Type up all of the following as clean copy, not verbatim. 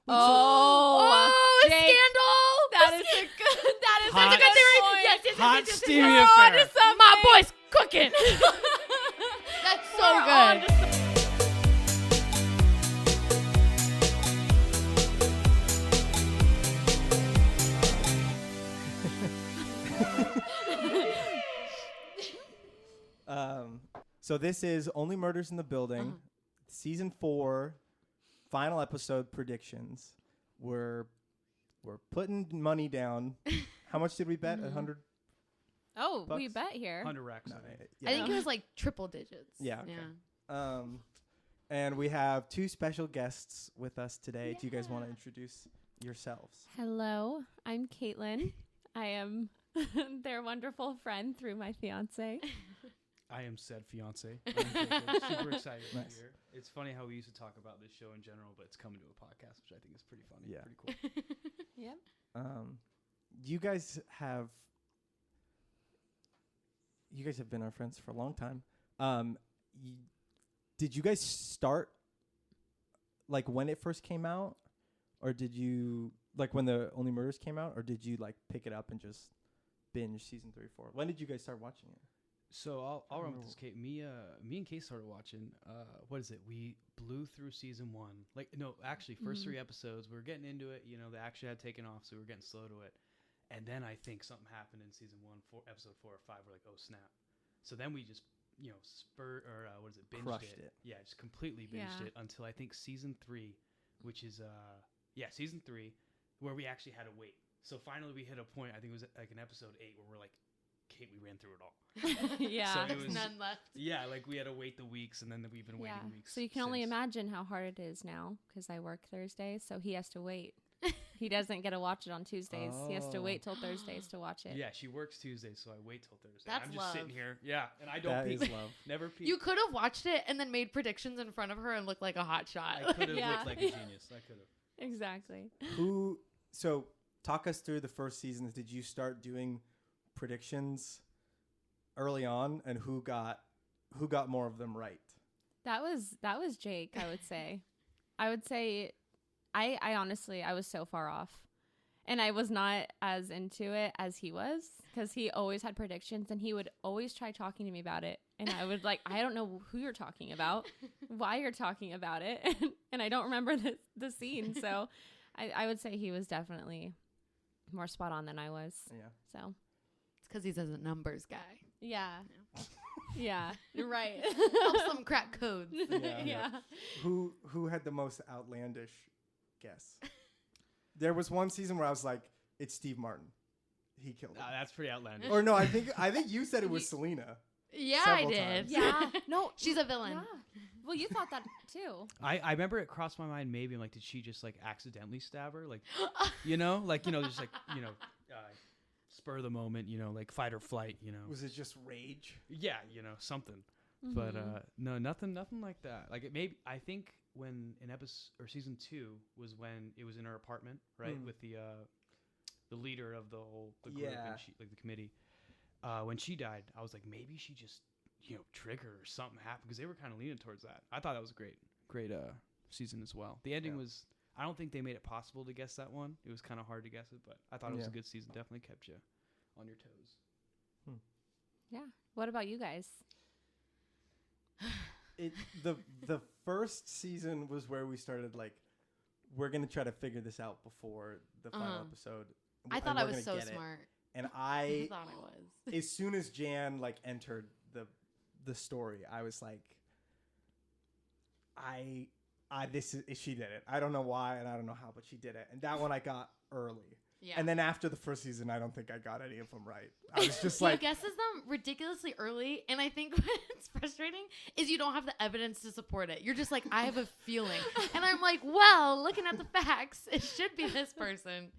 Scandal! That is a good. That is Hot- such a good theory. Yes. Hot steamy affair. My boy's cooking. That's so good. So this is Only Murders in the Building, season 4, final episode predictions. We're putting money down. How much did we bet? 100. Oh, Bucks? we bet here. 100 racks. No, I think it was like triple digits. Yeah. Okay. And we have 2 special guests with us today. Do you guys want to introduce yourselves? Hello, I'm Kaitlin. I am their wonderful friend through my fiance. I am said fiance. I'm super excited to be here. It's funny how we used to talk about this show in general, but it's coming to a podcast, which I think is pretty funny. Yeah. Pretty cool. Yep. You guys have been our friends for a long time. Did you guys start like when it first came out, or did you like when the Only Murders came out, or did you like pick it up and just binge season 3 or 4? When did you guys start watching it? So I'll run with this, Kate. Me and Kate started watching. What is it? We blew through season 1. Like, no, actually, first 3 episodes. We were getting into it. You know, the action had taken off, so we were getting slow to it. And then I think something happened in season 1, episode 4 or 5. We're like, oh snap! So then we just, binged Crushed it. Yeah, just completely binged it until I think season 3, which is season 3, where we actually had to wait. So finally we hit a point. I think it was like in episode 8 where we're like, Kate, we ran through it all. Yeah. So There's none left. Yeah, like we had to wait the weeks, and then we've been waiting weeks. So you can only imagine how hard it is now, because I work Thursdays, so he has to wait. He doesn't get to watch it on Tuesdays. He has to wait till Thursdays to watch it. Yeah, she works Tuesdays, so I wait till Thursday. That's I'm just love. sitting here. Yeah, and I don't That peek. is love. Never peek. You could have watched it and then made predictions in front of her and looked like a hot shot. I could have Yeah. looked like a genius. I could have. Exactly. So talk us through the first seasons. Did you start doing predictions early on, and who got more of them right? That was Jake, I would say. I honestly, I was so far off. And I was not as into it as he was, because he always had predictions and he would always try talking to me about it. And I would like, I don't know who you're talking about, why you're talking about it. And I don't remember the scene. So I would say he was definitely more spot on than I was. Yeah. So It's because he's a numbers guy. yeah. Yeah. Right. Helps them crack codes. Yeah. Who had the most outlandish guess? There was one season where I was like, it's Steve Martin. He killed him. That's pretty outlandish. Or no, I think you said it was Selena. Yeah, Several I did. times. Yeah. No, She's a villain. yeah. Well, you thought that too. I remember it crossed my mind. Maybe I'm like, did she just like accidentally stab her? Like, just like spur of the moment. Like fight or flight. Was it just rage? Yeah, something. Mm-hmm. But no, nothing like that. Like it maybe I think when in episode or season 2 was when it was in her apartment, right, with the leader of the group and the committee. When she died, I was like, maybe she just triggered or something happened, because they were kind of leaning towards that. I thought that was a great season as well. The ending was, I don't think they made it possible to guess that one. It was kind of hard to guess it, but I thought it was a good season. Definitely kept you on your toes. Yeah. What about you guys? The first season was where we started like, we're gonna try to figure this out before the final episode. I thought I was so smart. And I thought I was. As soon as Jan like entered the story, I was like, she did it. I don't know why and I don't know how, but she did it. And that one I got early. Yeah. And then after the first season, I don't think I got any of them right. I was just like, he guesses them ridiculously early, and I think what's frustrating is you don't have the evidence to support it. You're just like, I have a feeling, and I'm like, well, looking at the facts, it should be this person.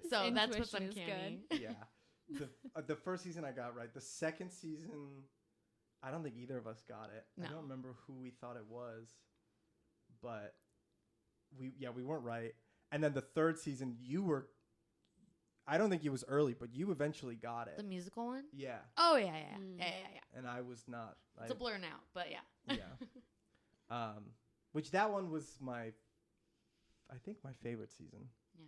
So that's what's uncanny. Yeah. The first season I got right. The second season, I don't think either of us got it. No. I don't remember who we thought it was, but we weren't right. And then the third season, I don't think it was early, but you eventually got it. The musical one? Yeah. Oh, yeah. And I was not. It's a blur now, but yeah. Yeah. Which that one was my I think my favorite season. Yeah.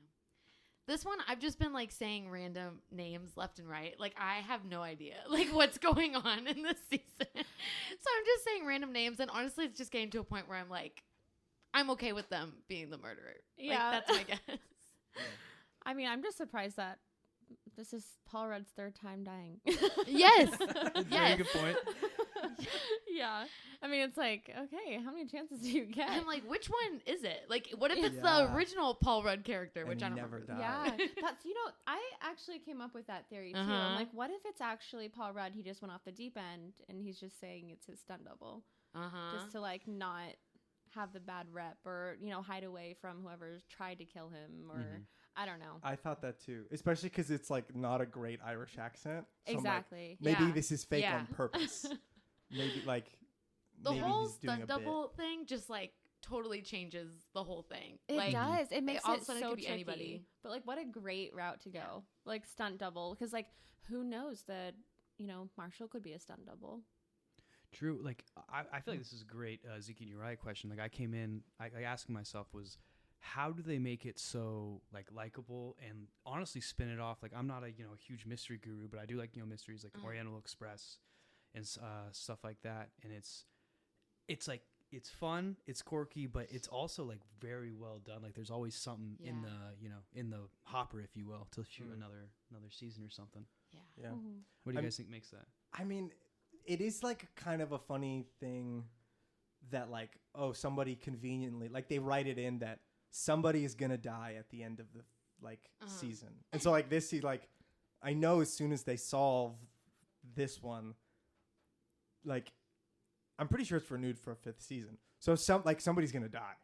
This one, I've just been like saying random names left and right. Like, I have no idea like what's going on in this season. So I'm just saying random names. And honestly, it's just getting to a point where I'm like, I'm okay with them being the murderer. Yeah. Like, that's my guess. I mean, I'm just surprised that this is Paul Rudd's third time dying. Yes. Very Yes. good point. Yeah. I mean, it's like, okay, how many chances do you get? I'm like, which one is it? Like, what if it's Yeah. the original Paul Rudd character, which And I don't never remember. died. Yeah, that's I actually came up with that theory too. Uh-huh. I'm like, what if it's actually Paul Rudd? He just went off the deep end, and he's just saying it's his stunt double, just to like not have the bad rep, or hide away from whoever's tried to kill him, or I don't know. I thought that too, especially because it's like not a great Irish accent. So Exactly. I'm like, maybe Yeah. this is fake Yeah. on purpose. Maybe like The maybe whole he's doing stunt a bit. double thing just like totally changes the whole thing. It like, does. It makes all of it a sudden it so could be tricky. anybody. But like, what a great route to go. Like stunt double, because like, who knows that Marshall could be a stunt double. True. Like, I feel like this is a great Zeke and Uriah question. Like, I came in, I asking myself was, how do they make it so like likable and honestly spin it off? Like, I'm not a huge mystery guru, but I do like mysteries like Oriental Express and stuff like that. And it's like, it's fun, it's quirky, but it's also like very well done. Like, there's always something in the in the hopper, if you will, to shoot another season or something. Yeah. Yeah. What do you guys think makes that? I mean, it is like kind of a funny thing that like, oh, somebody conveniently, like they write it in that somebody is going to die at the end of the like season. And so like this, like, I know as soon as they solve this one, like, I'm pretty sure it's renewed for a 5th season. So somebody's going to die.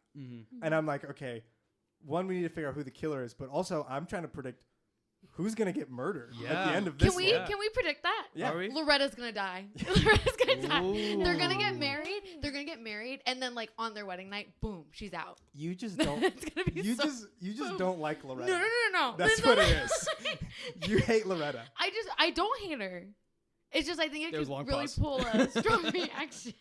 And I'm like, okay, one, we need to figure out who the killer is, but also I'm trying to predict who's going to get murdered at the end of this Can we one. can we predict that? Yeah. Are we? Loretta's gonna die. Loretta's gonna die. Ooh. They're gonna get married. They're gonna get married, and then like on their wedding night, boom, she's out. You just don't. It's gonna be you so just don't like Loretta. No. That's No, what no. it is. You hate Loretta. I don't hate her. It's just I think it There was could a long really pause. pull a strong reaction.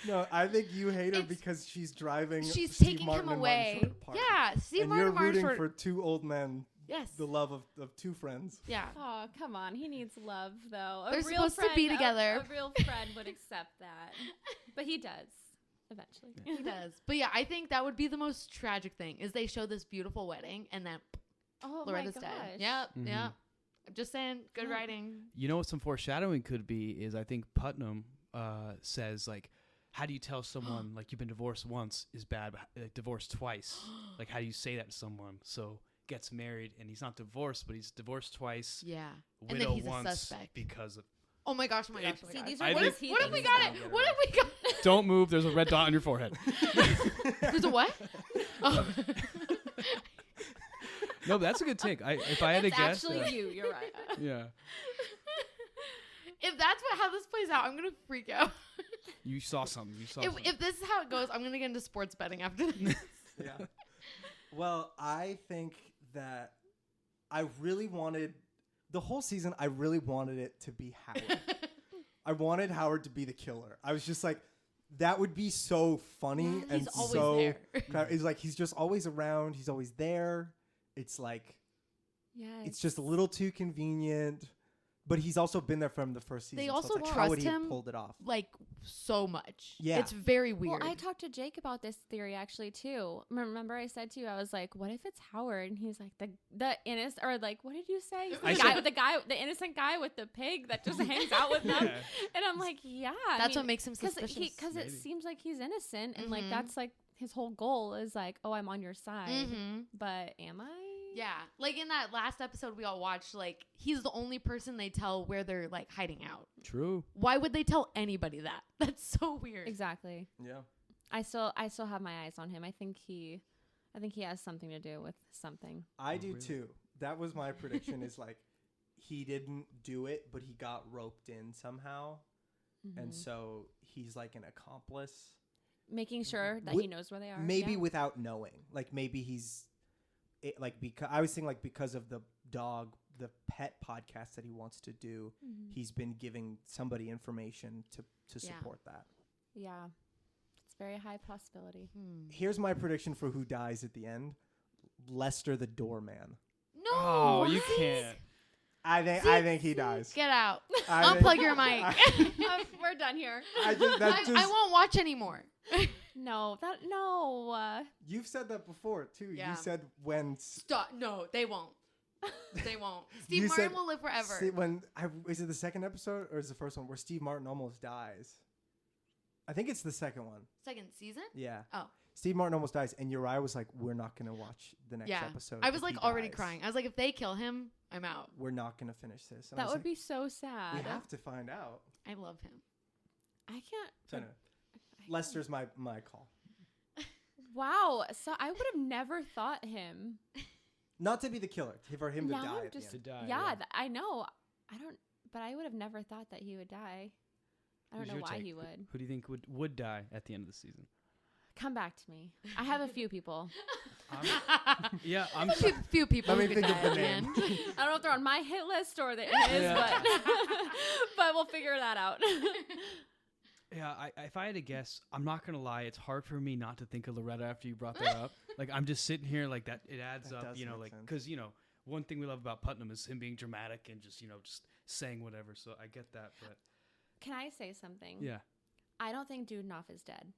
No, I think you hate her It's- because she's driving. She's Steve taking Martin him and Martin away. Short apart. Yeah, Steve And Martin you're and Martin rooting Short. for 2 old men. Yes. The love of 2 friends. Yeah. Oh, come on. He needs love, though. They're A real supposed to friend, be together. A real friend would accept that. But he does, eventually. He does. But yeah, I think that would be the most tragic thing is they show this beautiful wedding and then Oh, Loretta's my dead. gosh. Yep. Mhm. Yep. I'm just saying, good Yeah. writing. You know what some foreshadowing could be is I think Putnam says like, how do you tell someone like you've been divorced once is bad, but divorced twice? Like, how do you say that to someone? So gets married and he's not divorced, but he's divorced twice. Yeah. And Widow then he's a once suspect. because of. Oh my gosh, oh my gosh, oh my See, gosh. these I are think- what he What if we thinks got about. it? What if we got Don't move. There's a red dot on your forehead. There's a what? Oh. No, but that's a good take. If I had to It's guess, actually you. You're right. yeah, If that's how this plays out, I'm gonna freak out. you saw something. You saw If something. this is how it goes, I'm gonna get into sports betting after this. Yeah. Well, I think that I really wanted the whole season. I really wanted it to be Howard. I wanted Howard to be the killer. I was just like, that would be so funny Yeah, and he's always so. there. It's like he's just always around. He's always there. It's like Yeah. it's just a little too convenient. But he's also been there from the first season. They so it's also like, how would trust he have him pulled it off? Like so much. Yeah. It's very weird. Well, I talked to Jake about this theory actually too. Remember, I said to you, I was like, "What if it's Howard?" And he's like, "The innocent," or like, "What did you say?" The innocent guy with the pig that just hangs out with them. Yeah. And I'm like, "Yeah." That's what makes him suspicious. Because it Maybe. seems like he's innocent, and like Mhm. that's like his whole goal is like, "Oh, I'm on your side," Mm-hmm. but am I? Yeah, like in that last episode we all watched, like he's the only person they tell where they're like hiding out. True. Why would they tell anybody that? That's so weird. Exactly. Yeah. I still have my eyes on him. I think he has something to do with something. I Oh, do really? too. That was my prediction is like he didn't do it, but he got roped in somehow. And Mhm. so he's like an accomplice. Making sure that Wi- he knows where they are. Maybe yeah. without knowing. Like maybe he's like because I was thinking like because of the pet podcast that he wants to do, Mhm. he's been giving somebody information to Yeah. support that. Yeah. It's very high possibility. Here's my prediction for who dies at the end. Lester the doorman. No. Oh, you can't. I think he dies. Get out. I Unplug think- your mic. We're done here. I just, that just, I won't watch anymore. No. You've said that before too. Yeah. You said when Stop. No, they won't. They won't. You Steve Martin said- will live forever. is it the second episode or is it the first one where Steve Martin almost dies? I think it's the second one. Second season? Yeah. Oh. Steve Martin almost dies, and Uriah was like, "We're not gonna watch the next Yeah. episode." I was if like he already dies. crying. I was like, if they kill him, I'm out. We're not gonna finish this. And I That was would like, be so sad. We have to find out. I love him. I can't. So anyway, Lester's my call. Wow. So I would have never thought him. Not to be the killer, for him to Now die I'm at the just- To end. die. Yeah, I know. I don't. But I would have never thought that he would die. I don't Who's know your why take? he would. Who do you think would die at the end of the season? Come back to me. I have a few people. I'm Few people. Let me who could think of die the at name. end. I don't know if they're on my hit list or his, Yeah. but we'll figure that out. Yeah, if I had to guess, I'm not gonna lie. It's hard for me not to think of Loretta after you brought that up. Like I'm just sitting here like that. It adds That up, does you know, make like sense. because one thing we love about Putnam is him being dramatic and just just saying whatever. So I get that, but Can I say something? yeah, I don't think Dudenoff is dead.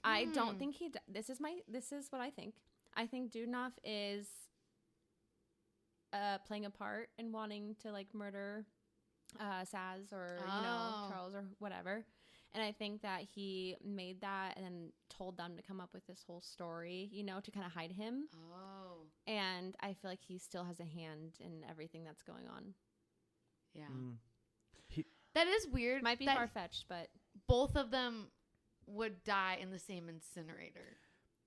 I don't think he. This is what I think. I think Dudenoff is playing a part in wanting to like murder Saz or Oh. Charles or whatever. And I think that he made that and then told them to come up with this whole story, to kind of hide him. Oh. And I feel like he still has a hand in everything that's going on. Yeah. Mm. That is weird. Might be that far fetched, but both of them would die in the same incinerator.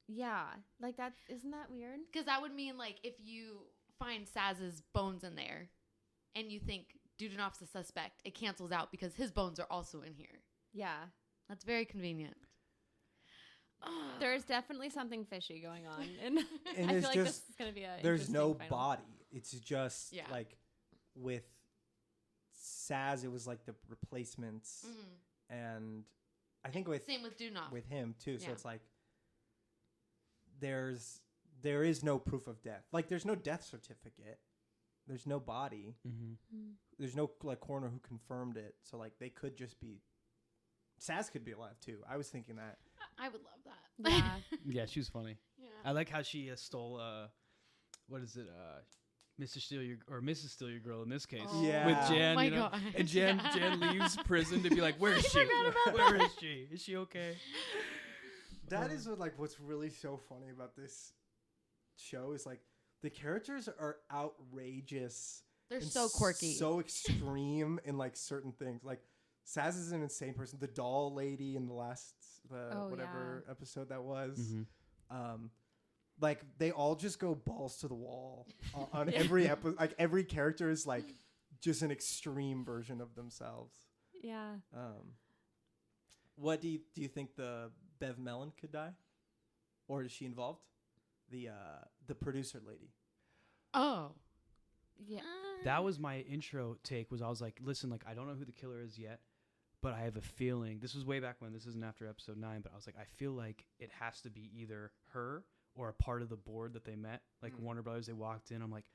yeah, like that. Isn't that weird? Because that would mean, like, if you find Saz's bones in there and you think Dudenoff's a suspect, it cancels out because his bones are also in here. Yeah. That's very convenient. There's definitely something fishy going on. And And I it's feel like just- this is going to be a There's no interesting final. body. It's just Yeah. like with Saz, it was like the replacements, and I think with Same with Dudenoff. him too. So Yeah. it's like there is no proof of death. Like there's no death certificate. There's no body. There's no like coroner who confirmed it. So like they could just be. Saz could be alive too. I was thinking that. I would love that. Yeah. yeah, she was funny. Yeah. I like how she stole what is it, Mrs. Steal Your Girl in this case. Oh. Yeah. With Jan, my you know, gosh. and Jan Yeah. Jan leaves prison to be like, where is she? forgot about Where is she? Is she okay? That is what's really so funny about this show is like the characters are outrageous. They're and so quirky. so extreme in like certain things. Like Saz is an insane person. The doll lady in the last whatever episode that was. Like they all just go balls to the wall on every episode. Like every character is like just an extreme version of themselves. Yeah. What do you think the Bev Mellon could die, or is she involved? The producer lady. Oh. Yeah. That was my intro take. I was like, listen, like I don't know who the killer is yet, but I have a feeling. This was way back when. This isn't after episode 9, but I was like, I feel like it has to be either her or a part of the board that they met. Like Warner Brothers, they walked in. I'm like,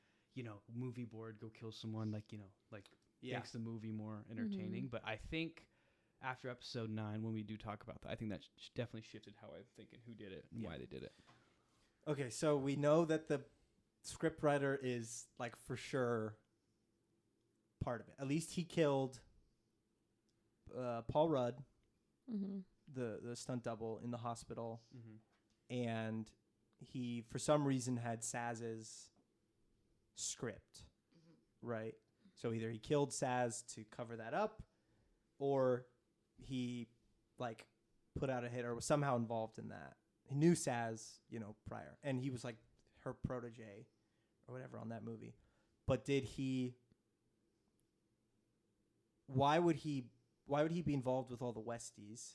movie board, go kill someone. Like, makes the movie more entertaining. But I think after episode 9, when we do talk about that, I think that definitely shifted how I'm thinking who did it and why they did it. Okay, so we know that the scriptwriter is like for sure part of it. At least he killed Paul Rudd, the stunt double in the hospital, and he for some reason had Saz's script, right? So either he killed Saz to cover that up, or he like put out a hit or was somehow involved in that. He knew Saz, prior, and he was like her protege or whatever on that movie. But did he? Why would he be involved with all the Westies?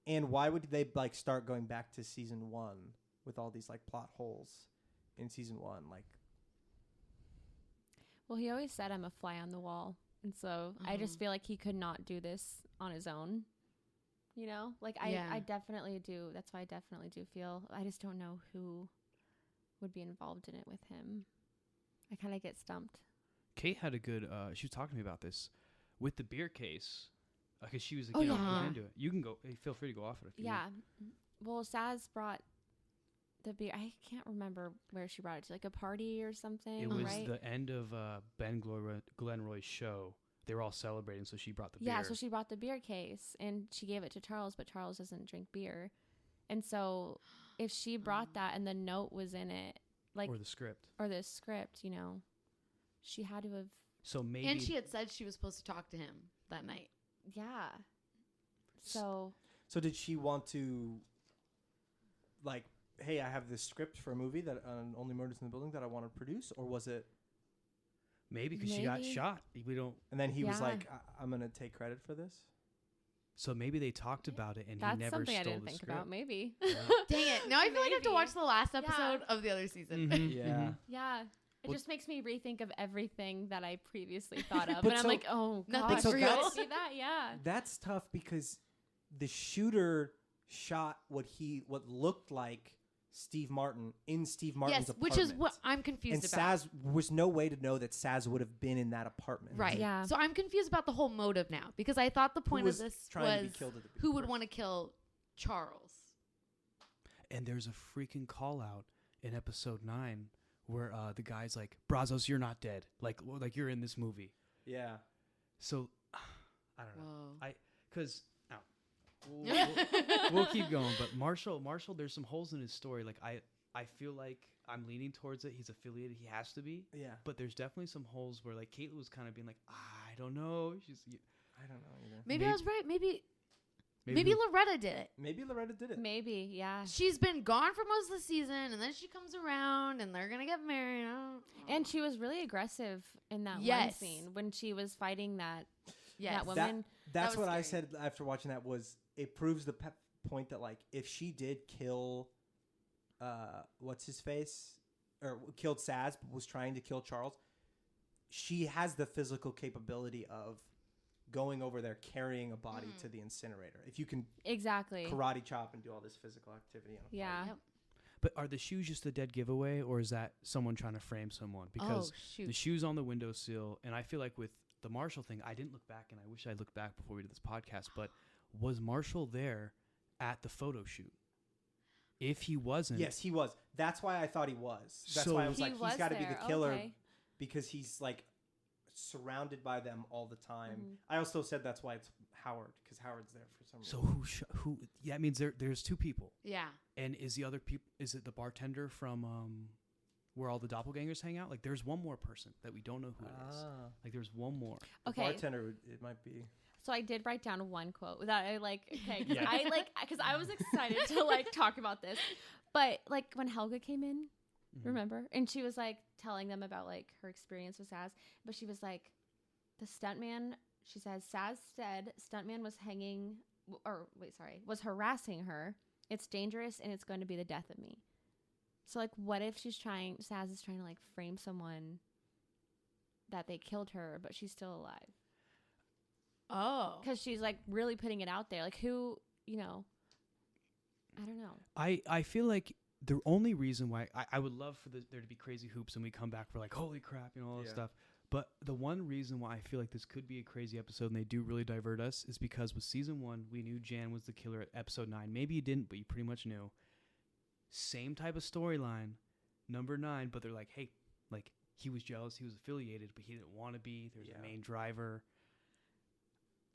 And why would they like start going back to season 1 with all these like plot holes in season 1? Like, Well, he always said I'm a fly on the wall. And so I just feel like he could not do this on his own. You know, like Yeah. I definitely do. That's why I definitely do feel. I just don't know who would be involved in it with him. I kind of get stumped. Kate had a good. She was talking to me about this with the beer case, because she was like, Oh, you know, yeah. into it. You can go. Hey, feel free to go off it if you Yeah. want. Well, Saz brought the beer. I can't remember where she brought it to, like a party or something. It was right? the end of Ben Glenroy's show. They were all celebrating, so she brought the beer. Yeah, so she brought the beer case and she gave it to Charles, but Charles doesn't drink beer. And so if she brought that and the note was in it, like, or the script. or the script, you know, she had to have, So maybe. And she had said she was supposed to talk to him that night. yeah. So So did she want to, like, hey, I have this script for a movie that Only Murders in the Building that I want to produce, or was it? Maybe because she got Maybe. shot. We don't. And then he was Yeah. like, I'm gonna take credit for this. So maybe they talked about it, and he that's never something stole I didn't the think script. about. Maybe. Yeah. Dang it. Now I feel like I have to Maybe. watch the last Yeah. episode of the other season. Mhm, Yeah. mhm. Yeah. It Well- just makes me rethink of everything that I previously thought of. But And I'm so- like, oh, Nothing's gosh, real. could it be that? Yeah. That's tough because the shooter shot what looked like Steve Martin in Steve Martin's Yes, apartment. which is what I'm confused and about. Saz was no way to know that Saz would have been in that apartment. Right. Yeah. So I'm confused about the whole motive now because I thought the point of was this trying to was be killed at the who would first. want to kill Charles. And there's a freaking call out in episode 9 where the guy's like, "Brazos, you're not dead. Like you're in this movie." Yeah. So I don't know. Whoa. Because we'll keep going. But Marshall, there's some holes in his story. Like I feel like I'm leaning towards it. He's affiliated. He has to be. Yeah. But there's definitely some holes where like Kaitlin was kind of being like, I don't know. I don't know either. Maybe I was right. Maybe Maybe Loretta did it. Maybe Loretta did it. Maybe. Yeah. She's been gone for most of the season, and then she comes around, and they're gonna get married. I don't- And she was really aggressive in that one Yes. scene when she was fighting that yes. that woman. That's was what I scary. said after watching that was it proves the point that like if she did kill what's his face or killed Saz but was trying to kill Charles, she has the physical capability of going over there carrying a body to the incinerator. If you can Exactly. karate chop and do all this physical activity on a Yeah. Yep. But are the shoes just a dead giveaway, or is that someone trying to frame someone? Because Oh shoot. the shoes on the windowsill, and I feel like with the Marshall thing, I didn't look back, and I wish I looked back before we did this podcast, but was Marshall there at the photo shoot? If he wasn't, Yes, he was. That's why I thought he was. That's So- why I was He like, was he's got to be there. the killer Okay. because he's like surrounded by them all the time. Mhm. I also said that's why it's Howard because Howard's there for some So reason. who? Yeah, that means there's two people, Yeah. and is the other people? Is it the bartender from where all the doppelgangers hang out? Like, there's one more person that we don't know who it is. Like, there's one more. The Okay. bartender, it might be. So I did write down one quote that I like. Okay. Because Yeah. because I was excited to like talk about this, but like when Helga came in, Mhm. remember, and she was like telling them about like her experience with Saz, but she was like, the stuntman. She says Saz said stuntman was was harassing her. It's dangerous and it's going to be the death of me. So like, what if Saz is trying to like frame someone that they killed her, but she's still alive? Oh. Because she's like really putting it out there. Like who, you know, I don't know. I feel like the only reason why I would love for there to be crazy hoops and we come back for like, holy crap, you know, all this Yeah. stuff. But the one reason why I feel like this could be a crazy episode and they do really divert us is because with season 1, we knew Jan was the killer at episode 9. Maybe you didn't, but you pretty much knew. Same type of storyline, number 9, but they're like, hey, like he was jealous, he was affiliated, but he didn't want to be. There's a main driver.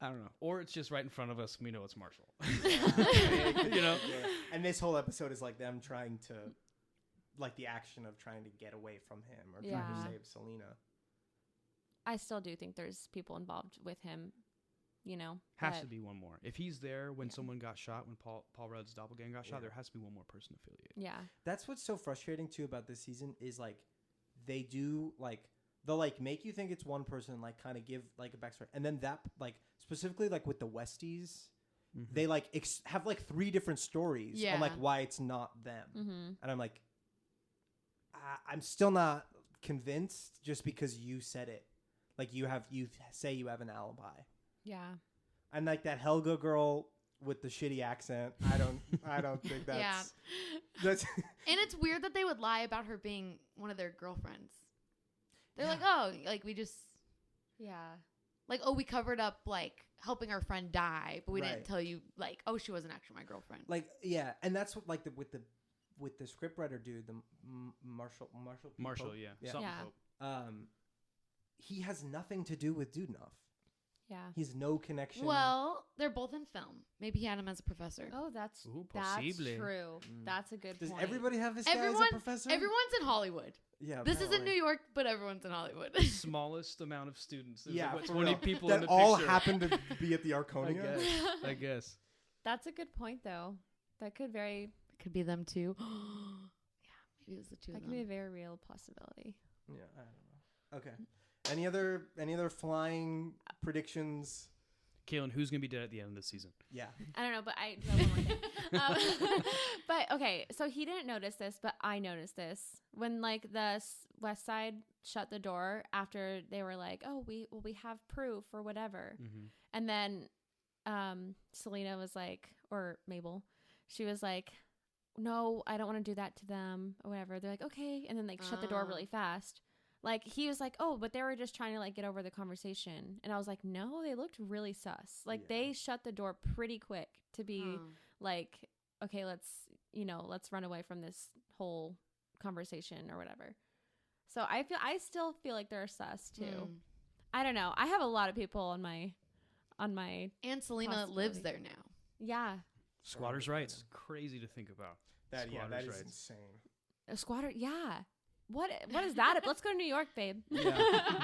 I don't know. Or it's just right in front of us. We know it's Marshall. You know? Yeah. And this whole episode is like them trying to, like the action of trying to get away from him or trying Yeah. to save Selena. I still do think there's people involved with him, you know. Has but- to be one more. If he's there when Yeah. someone got shot, when Paul Rudd's doppelganger got shot, Yeah. there has to be one more person affiliated. Yeah. That's what's so frustrating too about this season is like they do like they'll like make you think it's one person, like kind of give like a backstory, and then that like specifically like with the Westies, they like have like 3 different stories Yeah. on like why it's not them, Mm-hmm. and I'm like, I'm still not convinced just because you said it, like you say you have an alibi, Yeah. and like that Helga girl with the shitty accent. I don't think that's Yeah. that's And it's weird that they would lie about her being one of their girlfriends. They're Yeah. like, oh, like we just Yeah. like, oh, we covered up like helping our friend die, but we Right. didn't tell you like, oh, she wasn't actually my girlfriend. like and that's what like with the scriptwriter dude, the Marshall, yeah. Yeah. Something Yeah. Pope. He has nothing to do with Dudenoff. Yeah. He has no connection. Well, they're both in film. Maybe he had him as a professor. Oh, that's Ooh, that's possible. true. Mm. That's a good Does point. everybody have this guy as a Everyone- professor? Everyone's in Hollywood. Yeah. This isn't apparently. New York, but everyone's in Hollywood. Smallest amount of students. There's Yeah, like, what, for 20 real. people in that the all picture. happen to be at the I Arconia. guess. I guess. That's a good point, though. That could Could be them too. Yeah, maybe it was the two that of could be a them. very real possibility. Yeah, I don't know. Okay. Any other flying predictions? Kaitlin, who's gonna be dead at the end of this season? Yeah. I don't know, but I do have one more thing. But okay, so he didn't notice this, but I noticed this when like the West Side shut the door after they were like, "Oh, we have proof or whatever," Mm-hmm. and then Selena was like, or Mabel, she was like, "No, I don't want to do that to them or whatever." They're like, "Okay," and then like shut the door Oh. really fast. Like he was like, "Oh, but they were just trying to like get over the conversation," and I was like, "No, they looked really sus. Like Yeah. they shut the door pretty quick to be Oh. like, okay, let's run away from this whole conversation or whatever." So I still feel like they're sus too. Hmm. I don't know. I have a lot of people on my And Selena lives there now. yeah. Squatters' rights. Crazy to think about. That Squatters' is rights. insane. A squatter. Yeah. What is that? Let's go to New York, babe. Yeah.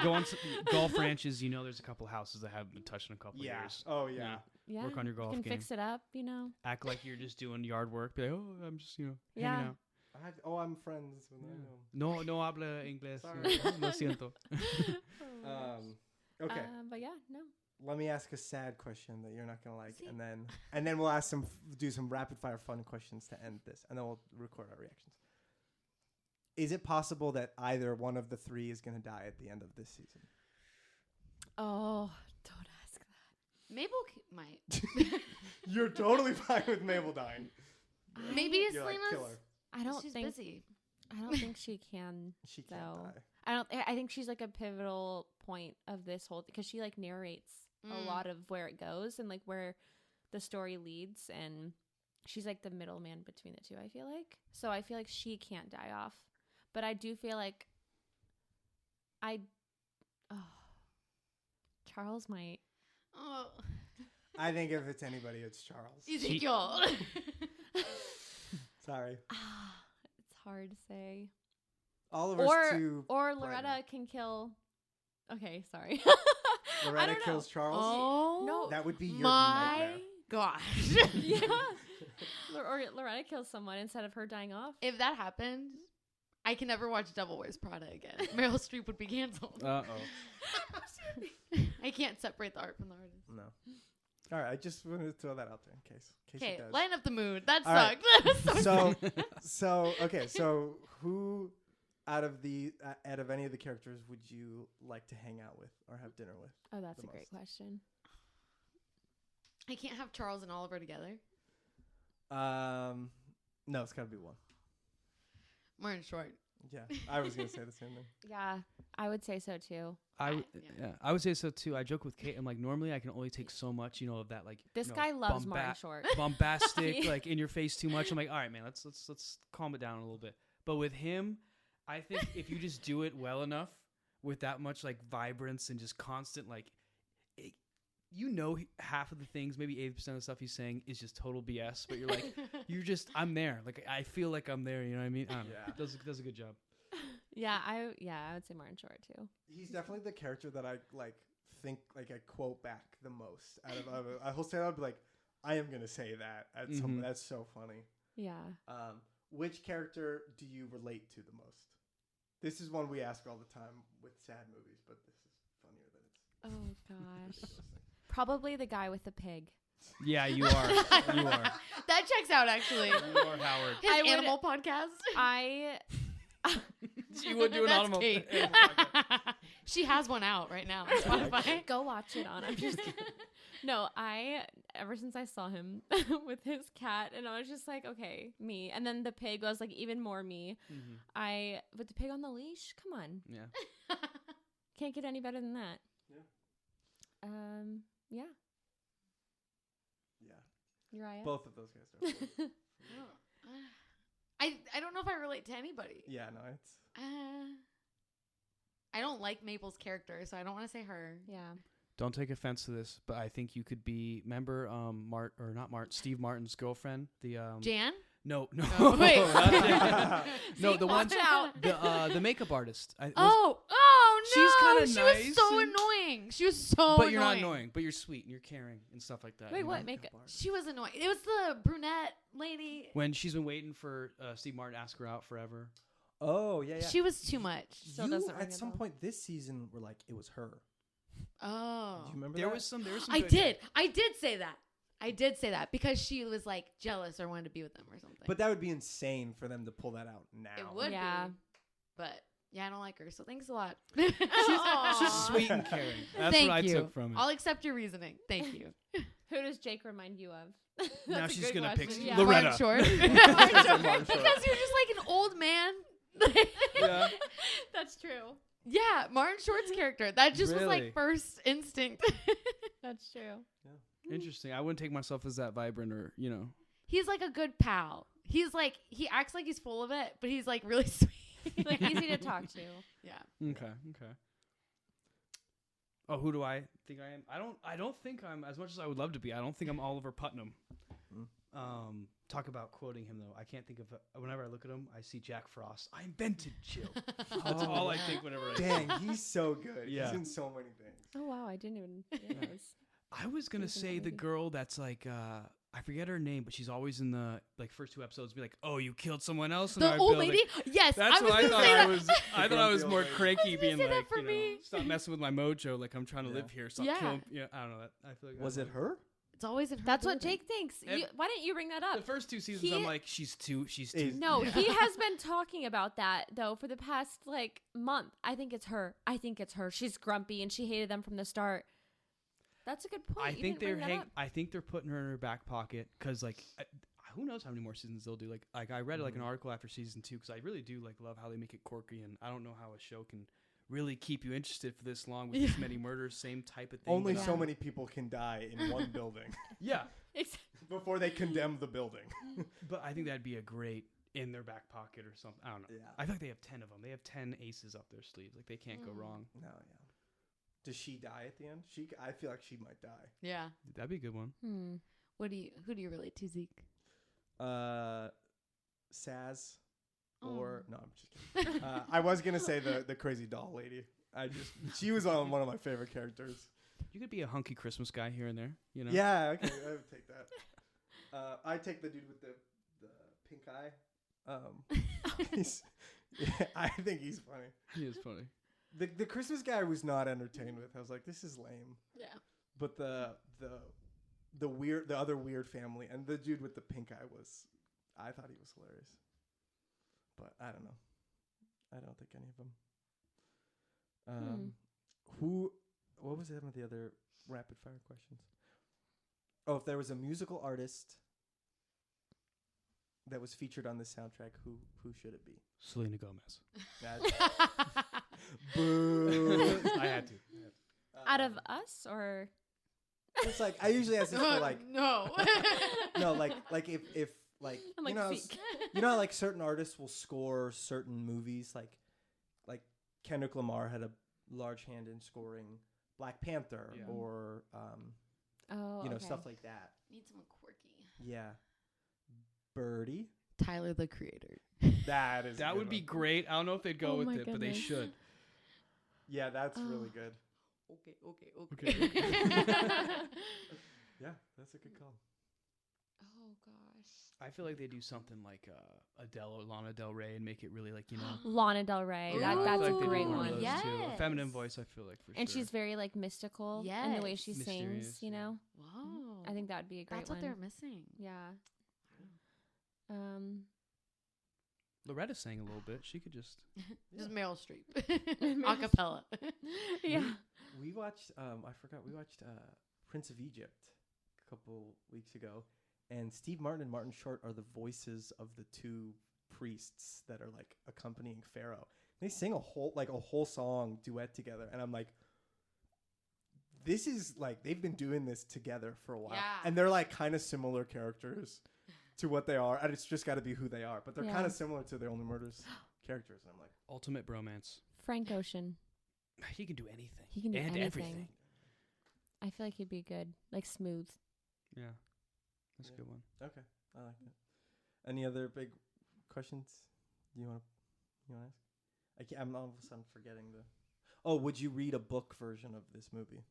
Go on golf ranches. There's a couple houses that haven't been touched in a couple Yeah. years. Oh yeah. Yeah. Work on your golf You can game. fix it up, you know. Act like you're just doing yard work. Be like, oh, I'm just Yeah. hanging out. I'm friends with them. No habla inglés. Sorry. Lo siento. Okay. But yeah, no. Let me ask a sad question that you're not gonna like, See? and then we'll ask do some rapid fire fun questions to end this, and then we'll record our reactions. Is it possible that either one of the three is gonna die at the end of this season? Oh, don't ask that. Mabel might. You're totally fine with Mabel dying. Maybe You're like, kill her. I don't She's think busy. I don't think she can. She can't So, die. I think she's like a pivotal point of this whole because she like narrates a lot of where it goes and like where the story leads, and she's like the middleman between the two, I feel like. So I feel like she can't die off. But I do feel like Charles might. Oh, I think if it's anybody, it's Charles. Ezekiel. Sorry. It's hard to say. Oliver's too. Or bright. Loretta can kill. Okay, sorry. I Loretta don't know. kills Charles. Oh No. That would be your my nightmare. gosh. Yeah. Or Loretta kills someone instead of her dying off. If that happened, I can never watch Devil Wears Prada again. Meryl Streep would be canceled. I can't separate the art from the artist. No. All right, I just wanted to throw that out there in case Okay, it does. line up the mood. That All right. sucked. That was so So who out of any of the characters would you like to hang out with or have dinner with? Oh, that's the a great most. question. I can't have Charles and Oliver together. No, it's got to be one. Martin Short. Yeah, I was gonna say the same thing. Yeah, I would say so too. I Yeah. would say so too. I joke with Kate. I'm like, normally I can only take so much, of that like. This guy loves Martin bomba- Short. bombastic, like in your face too much. I'm like, all right, man, let's calm it down a little bit. But with him, I think if you just do it well enough with that much like vibrance and just constant like, half of the things, maybe 80% of the stuff he's saying is just total BS. But you're like, I'm there. Like I feel like I'm there. You know what I mean? I don't know. Yeah. Does a good job. I would say Martin Short too. He's definitely the character that I think I quote back the most out of a whole stand. I'd be like, I am gonna say that at some. That's so funny. Yeah. Which character do you relate to the most? This is one we ask all the time with sad movies, but this is funnier than it's. Oh gosh. Probably the guy with the pig. Yeah, you are. You are. That checks out, actually. You are Howard. His I would- animal podcast. I She would do an That's animal. Kate. She has one out right now on Spotify. Go watch it on. I'm just kidding. No, ever since I saw him with his cat, and I was just like, okay, me. And then the pig was like even more me. Mm-hmm. With the pig on the leash, come on. Yeah. Can't get any better than that. Yeah. Yeah. Yeah. Uriah? Both of those guys are. I don't know if I relate to anybody. Yeah, no, it's. I don't like Mabel's character, so I don't want to say her. Yeah. Don't take offense to this, but I think you could be Steve Martin's girlfriend. The Jan? No. Oh, wait. No, the one Watch out. the makeup artist. No! She's kinda She nice was so and- annoying. She was so But you're not annoying, but you're sweet and you're caring and stuff like that. Wait, you what? know? Makeup? She was annoying. It was the brunette lady. When she's been waiting for Steve Martin to ask her out forever. Oh yeah, yeah. She was too much. Still You doesn't ring at a some bell. point this season were like it was her. Oh. Do you remember There that? was some. I good- did. I did say that because she was like jealous or wanted to be with them or something. But that would be insane for them to pull that out now. it would Yeah. be. But yeah, I don't like her. So thanks a lot. She's sweet and caring. That's Thank what I you. took from it. I'll accept your reasoning. Thank you. Who does Jake remind you of? Now That's a she's good gonna pick question. Steve- Yeah. Loretta. Martin Short. Martin Short. Because you're just like an old man. Yeah. That's true. Yeah, Martin Short's character. That just was Really? like first instinct. That's true. Interesting. I wouldn't take myself as that vibrant or He's like a good pal. He's like, he acts like he's full of it, but he's like really sweet. Like easy to talk to. Yeah. Okay. Oh, who do I think I am? I don't think I'm as much as I would love to be. I don't think I'm Oliver Putnam. Talk about quoting him though. I can't think of whenever I look at him, I see Jack Frost. I invented chill. That's all I think whenever I Dang, he's so good. Yeah. He's in so many things. Oh wow, I didn't even realize. I was gonna He's in say that the movie. girl that's like I forget her name, but she's always in the first 2 episodes. Be like, oh, you killed someone else in The our old building. lady? Yes, That's I was what I gonna thought. say I that. was. I thought I was more lady. cranky, being say that like, for me. stop messing with my mojo. Like I'm trying to Yeah. live here. Stop Yeah. killing. Yeah, I don't know. I feel like Was it her? It's always in her That's what building. Jake thinks. Ev- Why didn't you bring that The up? first 2 seasons, He- I'm like, she's too. Is- No, Yeah. he has been talking about that though for the past month. I think it's her. She's grumpy and she hated them from the start. That's a good point. I You think didn't bring that up. I think they're putting her in her back pocket because who knows how many more seasons they'll do. Like I read an article after season 2 because I really do love how they make it quirky, and I don't know how a show can really keep you interested for this long with this many murders, same type of thing. Only but so I'm- many people can die in one building Yeah, before they condemn the building. but I think that'd be a great in their back pocket or something. I don't know. Yeah. I feel like they have 10 of them. They have 10 aces up their sleeves. Like they can't go wrong. No, yeah. Does she die at the end? I feel like she might die. Yeah. That'd be a good one. Who do you relate to, Zeke? Saz, Oh. or no, I'm just kidding. I was gonna say the crazy doll lady. She was on one of my favorite characters. You could be a hunky Christmas guy here and there. You know. Yeah, okay, I would take that. I take the dude with the pink eye. I think he's funny. He is funny. The Christmas guy I was not entertained with. I was like, this is lame. Yeah. But the other weird family and the dude with the pink eye I thought he was hilarious. But I don't know. I don't think any of them. What was some of the other rapid fire questions? Oh, if there was a musical artist that was featured on this soundtrack, who should it be? Selena Gomez. Boo. I had to. Out of us or It's like I usually ask this for like no. no like if like I'm like, Zeke. you know how, like certain artists will score certain movies like Kendrick Lamar had a large hand in scoring Black Panther Yeah. or stuff like that. Need someone quirky. Yeah. Birdie. Tyler the Creator. That is That would be great. I don't know if they'd go Oh with my it, but they goodness. should. Yeah, that's really good. Okay. Yeah, that's a good call. Oh gosh. I feel like they do something like Adele or Lana Del Rey and make it really Lana Del Rey. Ooh. That's I feel a like they do great one one. of those Yes. too. A feminine voice, I feel like for And sure. she's very mystical in the way she Yes. sings, Mysterious, yeah. Wow. I think that would be a great that's one. what they're missing. Yeah. Loretta sang a little bit. She could just. Just Meryl Streep. Acapella. Yeah. We watched. I forgot. We watched Prince of Egypt a couple weeks ago, and Steve Martin and Martin Short are the voices of the two priests that are like accompanying Pharaoh. They sing a whole song duet together, and I'm like, this is like they've been doing this together for a while, and they're like kind of similar characters to what they are, and it's just got to be who they are. But they're kind of similar to their Only Murders characters. And I'm like, ultimate bromance. Frank Ocean. He can do anything. He can do anything. Everything. I feel like he'd be good, like smooth. Yeah, that's a good one. Okay, I like that. Any other big questions you want to ask? I'm all of a sudden forgetting the. Oh, would you read a book version of this movie?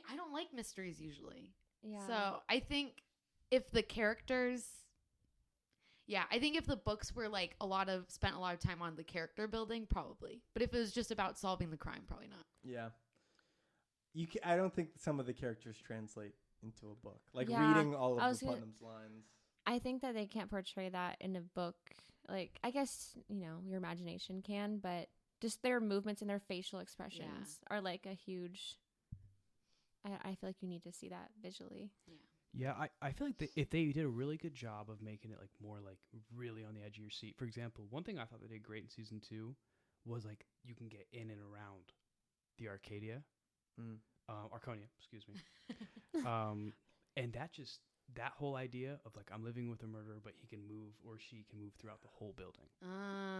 I don't like mysteries usually. Yeah. So I think if the characters, I think if the books were like spent a lot of time on the character building, probably. But if it was just about solving the crime, probably not. Yeah. I don't think some of the characters translate into a book. Like reading all of the Putnam's lines. I think that they can't portray that in a book. Like, I guess, your imagination can, but just their movements and their facial expressions are like a huge. I feel like you need to see that visually. Yeah, I feel like if they did a really good job of making it like more like really on the edge of your seat. For example, one thing I thought they did great in season 2 was like you can get in and around the Arconia, excuse me. And that whole idea of like I'm living with a murderer, but he can move or she can move throughout the whole building.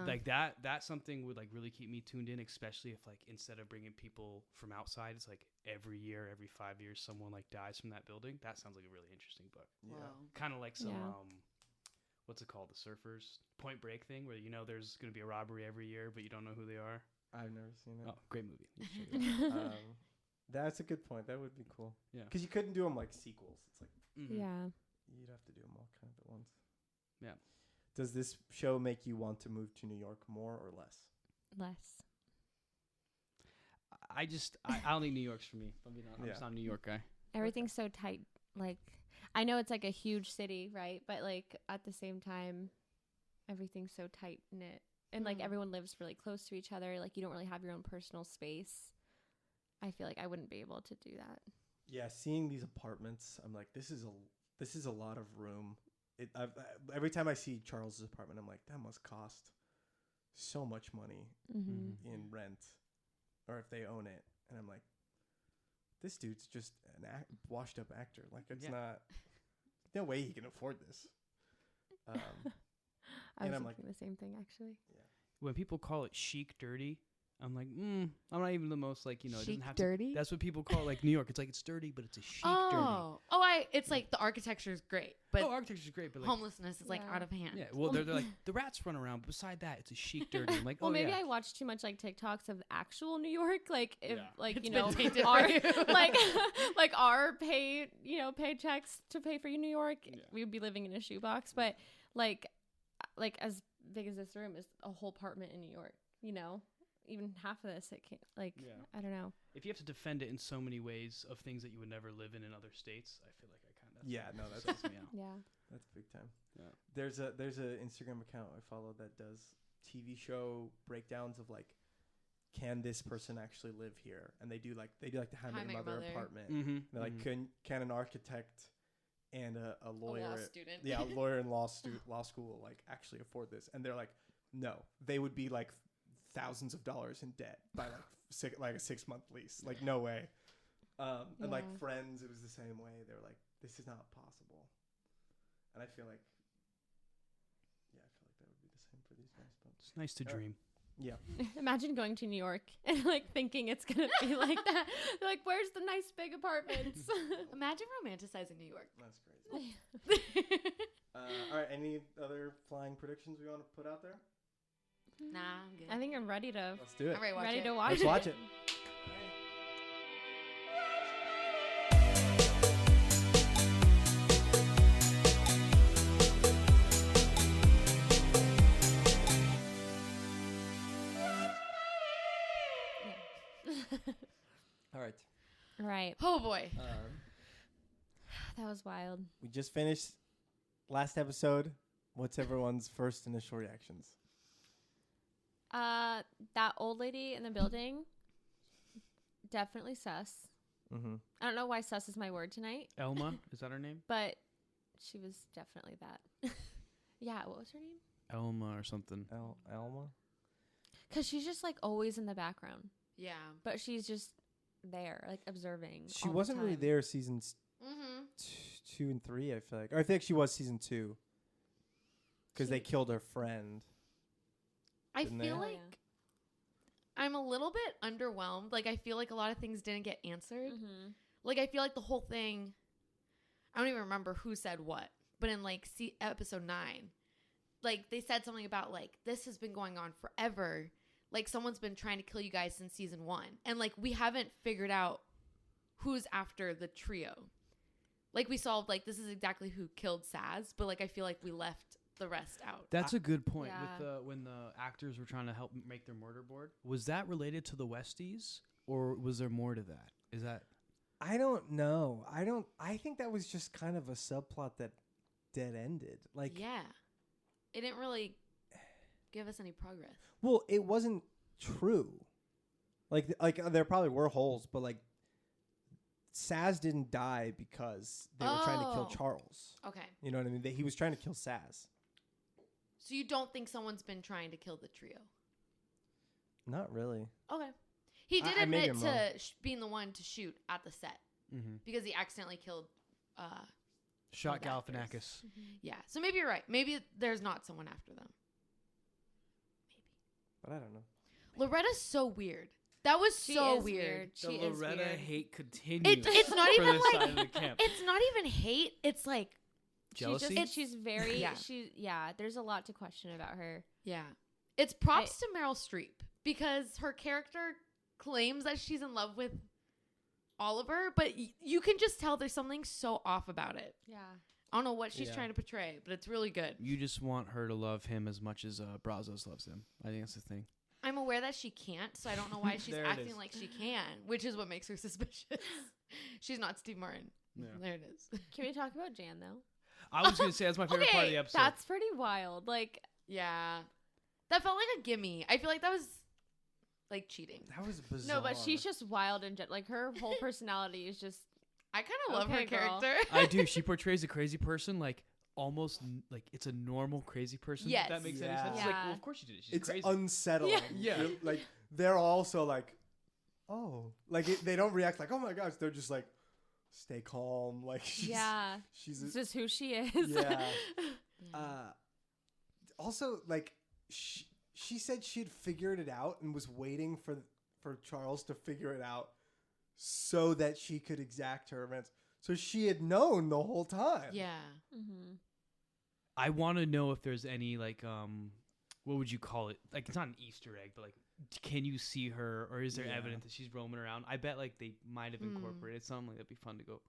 Like that's something would like really keep me tuned in, especially if like instead of bringing people from outside, it's like every year, every 5 years, someone like dies from that building. That sounds like a really interesting book. Yeah. Wow. Kind of like some what's it called, the Surfers Point Break thing, where there's going to be a robbery every year, but you don't know who they are. I've never seen it. Oh, great movie. You should check it out. That's a good point. That would be cool. Yeah, because you couldn't do them like sequels. It's like Yeah. you'd have to do them all kind of at once. Yeah. Does this show make you want to move to New York more or less? Less. I don't think New York's for me. I'm just not a New York guy. Everything's so tight. Like, I know it's like a huge city, right? But like at the same time, everything's so tight knit, and like everyone lives really close to each other. Like you don't really have your own personal space. I feel like I wouldn't be able to do that. Yeah, seeing these apartments, I'm like, this is a lot of room. Every time I see Charles's apartment, I'm like, that must cost so much money in rent, or if they own it. And I'm like, this dude's just an washed up actor. Like it's not. No way he can afford this. I was thinking the same thing actually. Yeah. When people call it chic dirty, I'm like, I'm not even the most like, it doesn't have dirty? to. That's what people call like New York. It's like it's dirty, but it's a chic dirty. It's like the architecture is great, but architecture's great, but like homelessness is like out of hand. Yeah, well, they're like the rats run around. But beside that, it's a chic dirty. I'm like, well, maybe I watch too much like TikToks of actual New York, like if like It's our like our paychecks to pay for New York, we would be living in a shoebox. But like as big as this room is a whole apartment in New York, even half of this, it can't, I don't know. If you have to defend it in so many ways of things that you would never live in other states, I feel like I kind of. Yeah, no, that's me out. Yeah. That's big time. Yeah. There's a Instagram account I follow that does TV show breakdowns of like, can this person actually live here? And they do like the How I Met Your Mother apartment. Mm-hmm. They're like, can an architect and a lawyer, a law student, a lawyer in law school like actually afford this? And they're like, no, they would be like thousands of dollars in debt by like a 6-month lease. Like no way. And like Friends, it was the same way. They were like, this is not possible. And I feel like that would be the same for these guys. But It's nice to dream. Yeah. Imagine going to New York and like thinking it's gonna be like that. They're like, where's the nice big apartments? Imagine romanticizing New York. That's crazy. All right. Any other flying predictions we want to put out there? Nah, I'm good. I think I'm ready to. Let's do it. I'm ready to watch Let's it. watch it. All right. Right. Oh boy. That was wild. We just finished last episode, what's everyone's first initial reactions? That old lady in the building, definitely sus. Mm-hmm. I don't know why sus is my word tonight, Elma, is that her name? but she was definitely that. Yeah, what was her name? Elma or something. Elma? Because she's just like always in the background, Yeah. but she's just there, like observing. She all the wasn't really time. there seasons Mm-hmm. 2 and 3, I feel like. Or I think she was season 2. Because they She- killed her friend. I Didn't they? feel Oh, like I'm a little bit underwhelmed. Like, I feel like a lot of things didn't get answered. Mm-hmm. Like, I feel like the whole thing, I don't even remember who said what, but in like episode 9, like they said something about like, this has been going on forever. Like, someone's been trying to kill you guys since season 1. And like, we haven't figured out who's after the trio. Like, we solved like, this is exactly who killed Saz, but like, I feel like we left the rest out. That's a good point. Yeah. With the when the actors were trying to help make their murder board, was that related to the Westies, or was there more to that? Is that I don't know. I think that was just kind of a subplot that dead ended. Like, yeah. It didn't really give us any progress. well, it wasn't true. Like there probably were holes, but like Saz didn't die because they were trying to kill Oh. Charles. Okay. You know what I mean? He was trying to kill Saz. So you don't think someone's been trying to kill the trio? Not really. Okay. He did maybe admit I'm wrong. to being the one to shoot at the set because he accidentally killed. shot the actors. Galifianakis? Yeah. So maybe you're right. Maybe there's not someone after them. But I don't know. Loretta's so weird. That was She so is weird. She The is Loretta weird. hate continues. It's not for even this like side of the camp. it's not even hate. It's like Jealousy. She's very. Yeah. There's a lot to question about her. yeah. It's props to Meryl Streep because her character claims that she's in love with Oliver, but you can just tell there's something so off about it. Yeah. I don't know what she's Yeah. trying to portray, but it's really good. You just want her to love him as much as Brazos loves him. I think that's the thing. I'm aware that she can't, so I don't know why she's There it acting is. like she can, which is what makes her suspicious. She's not Steve Martin. Yeah. There it is. Can we talk about Jan though? I was gonna say that's my favorite part of the episode. That's pretty wild. Like, Yeah. That felt like a gimme. I feel like that was like cheating. That was bizarre. no, but she's just wild and like her whole personality is just. I kind of love her Okay, girl. character. I do. She portrays a crazy person like almost like it's a normal crazy person. Yes. If that makes any Yeah. sense. It's like, Yeah. well, of course she did. She's It's crazy. unsettling. Yeah. Yeah. You're, like they're also like, oh, like they don't react like, oh my gosh. They're just like, stay calm. Like she's This a, is who she is. yeah. Yeah. Also, like she said she had figured it out and was waiting for Charles to figure it out so that she could exact her revenge. So she had known the whole time. Yeah. Mm-hmm. I want to know if there's any like what would you call it? Like it's not an Easter egg, but like can you see her or is there Yeah. evidence that she's roaming around? I bet like they might have Hmm. incorporated something. Like that'd be fun to go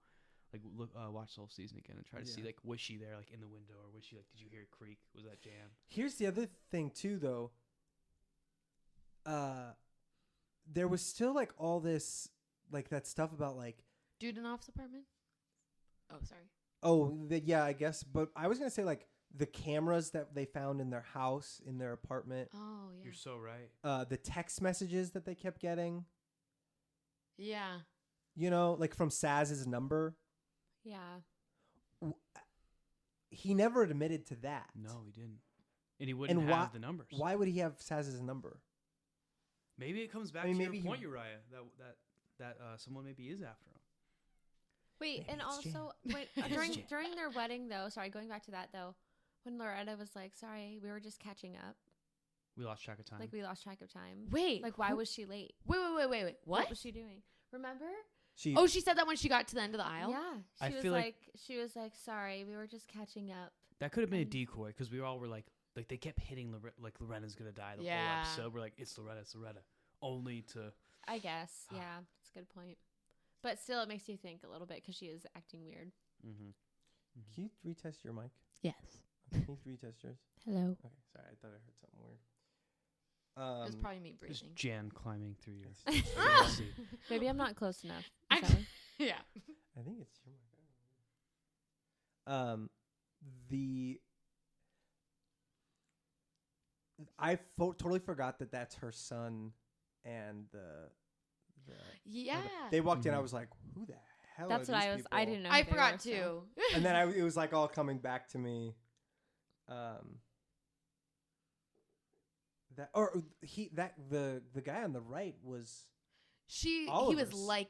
like look watch the whole season again and try to see Yeah. like was she there like in the window or was she like did you hear a creak? Was that Jan? Here's the other thing too, though. There was still like all this, like that stuff about like, Dudenoff's apartment? Oh, sorry. yeah, I guess. But I was gonna say like the cameras that they found in their house, in their apartment, Oh, yeah. You're so right. the text messages that they kept getting. Yeah. You know, like from Saz's number. Yeah. He never admitted to that. No, he didn't. And he wouldn't And have the numbers. Why would he have Saz's number? Maybe it comes back I mean, to maybe your he- point, Uriah, that someone maybe is after him. Wait, Maybe and it's Jan. also wait, It is Jan. during their wedding though. Sorry, going back to that though, when Loretta was like, "Sorry, we were just catching up. We lost track of time. Like we lost track of time. Wait. Like why was she late? Wait. What? was she doing? Remember? Oh, she said that when she got to the end of the aisle? Yeah. I She was feel like- she was like, "Sorry, we were just catching up." That could have been a decoy because we all were like they kept hitting like Loretta's gonna die the Yeah. whole episode. We're like it's Loretta, only to I guess. Yeah, that's a good point. But still, it makes you think a little bit because she is acting weird. mm-hmm. Can you retest your mic? Yes. Can you retest yours? Hello. Okay, sorry, I thought I heard something weird. It was probably me Just breathing. Jan climbing through your. Ah! seat. Maybe I'm not close enough. I- Is that one? Yeah. I think it's your mic. I totally forgot that that's her son, and Yeah. they walked in. I was like, who the hell? That's are what these I was. people? I didn't know. I who they forgot were, so. too. And then it was like all coming back to me. The guy on the right was he Oliver's. was like,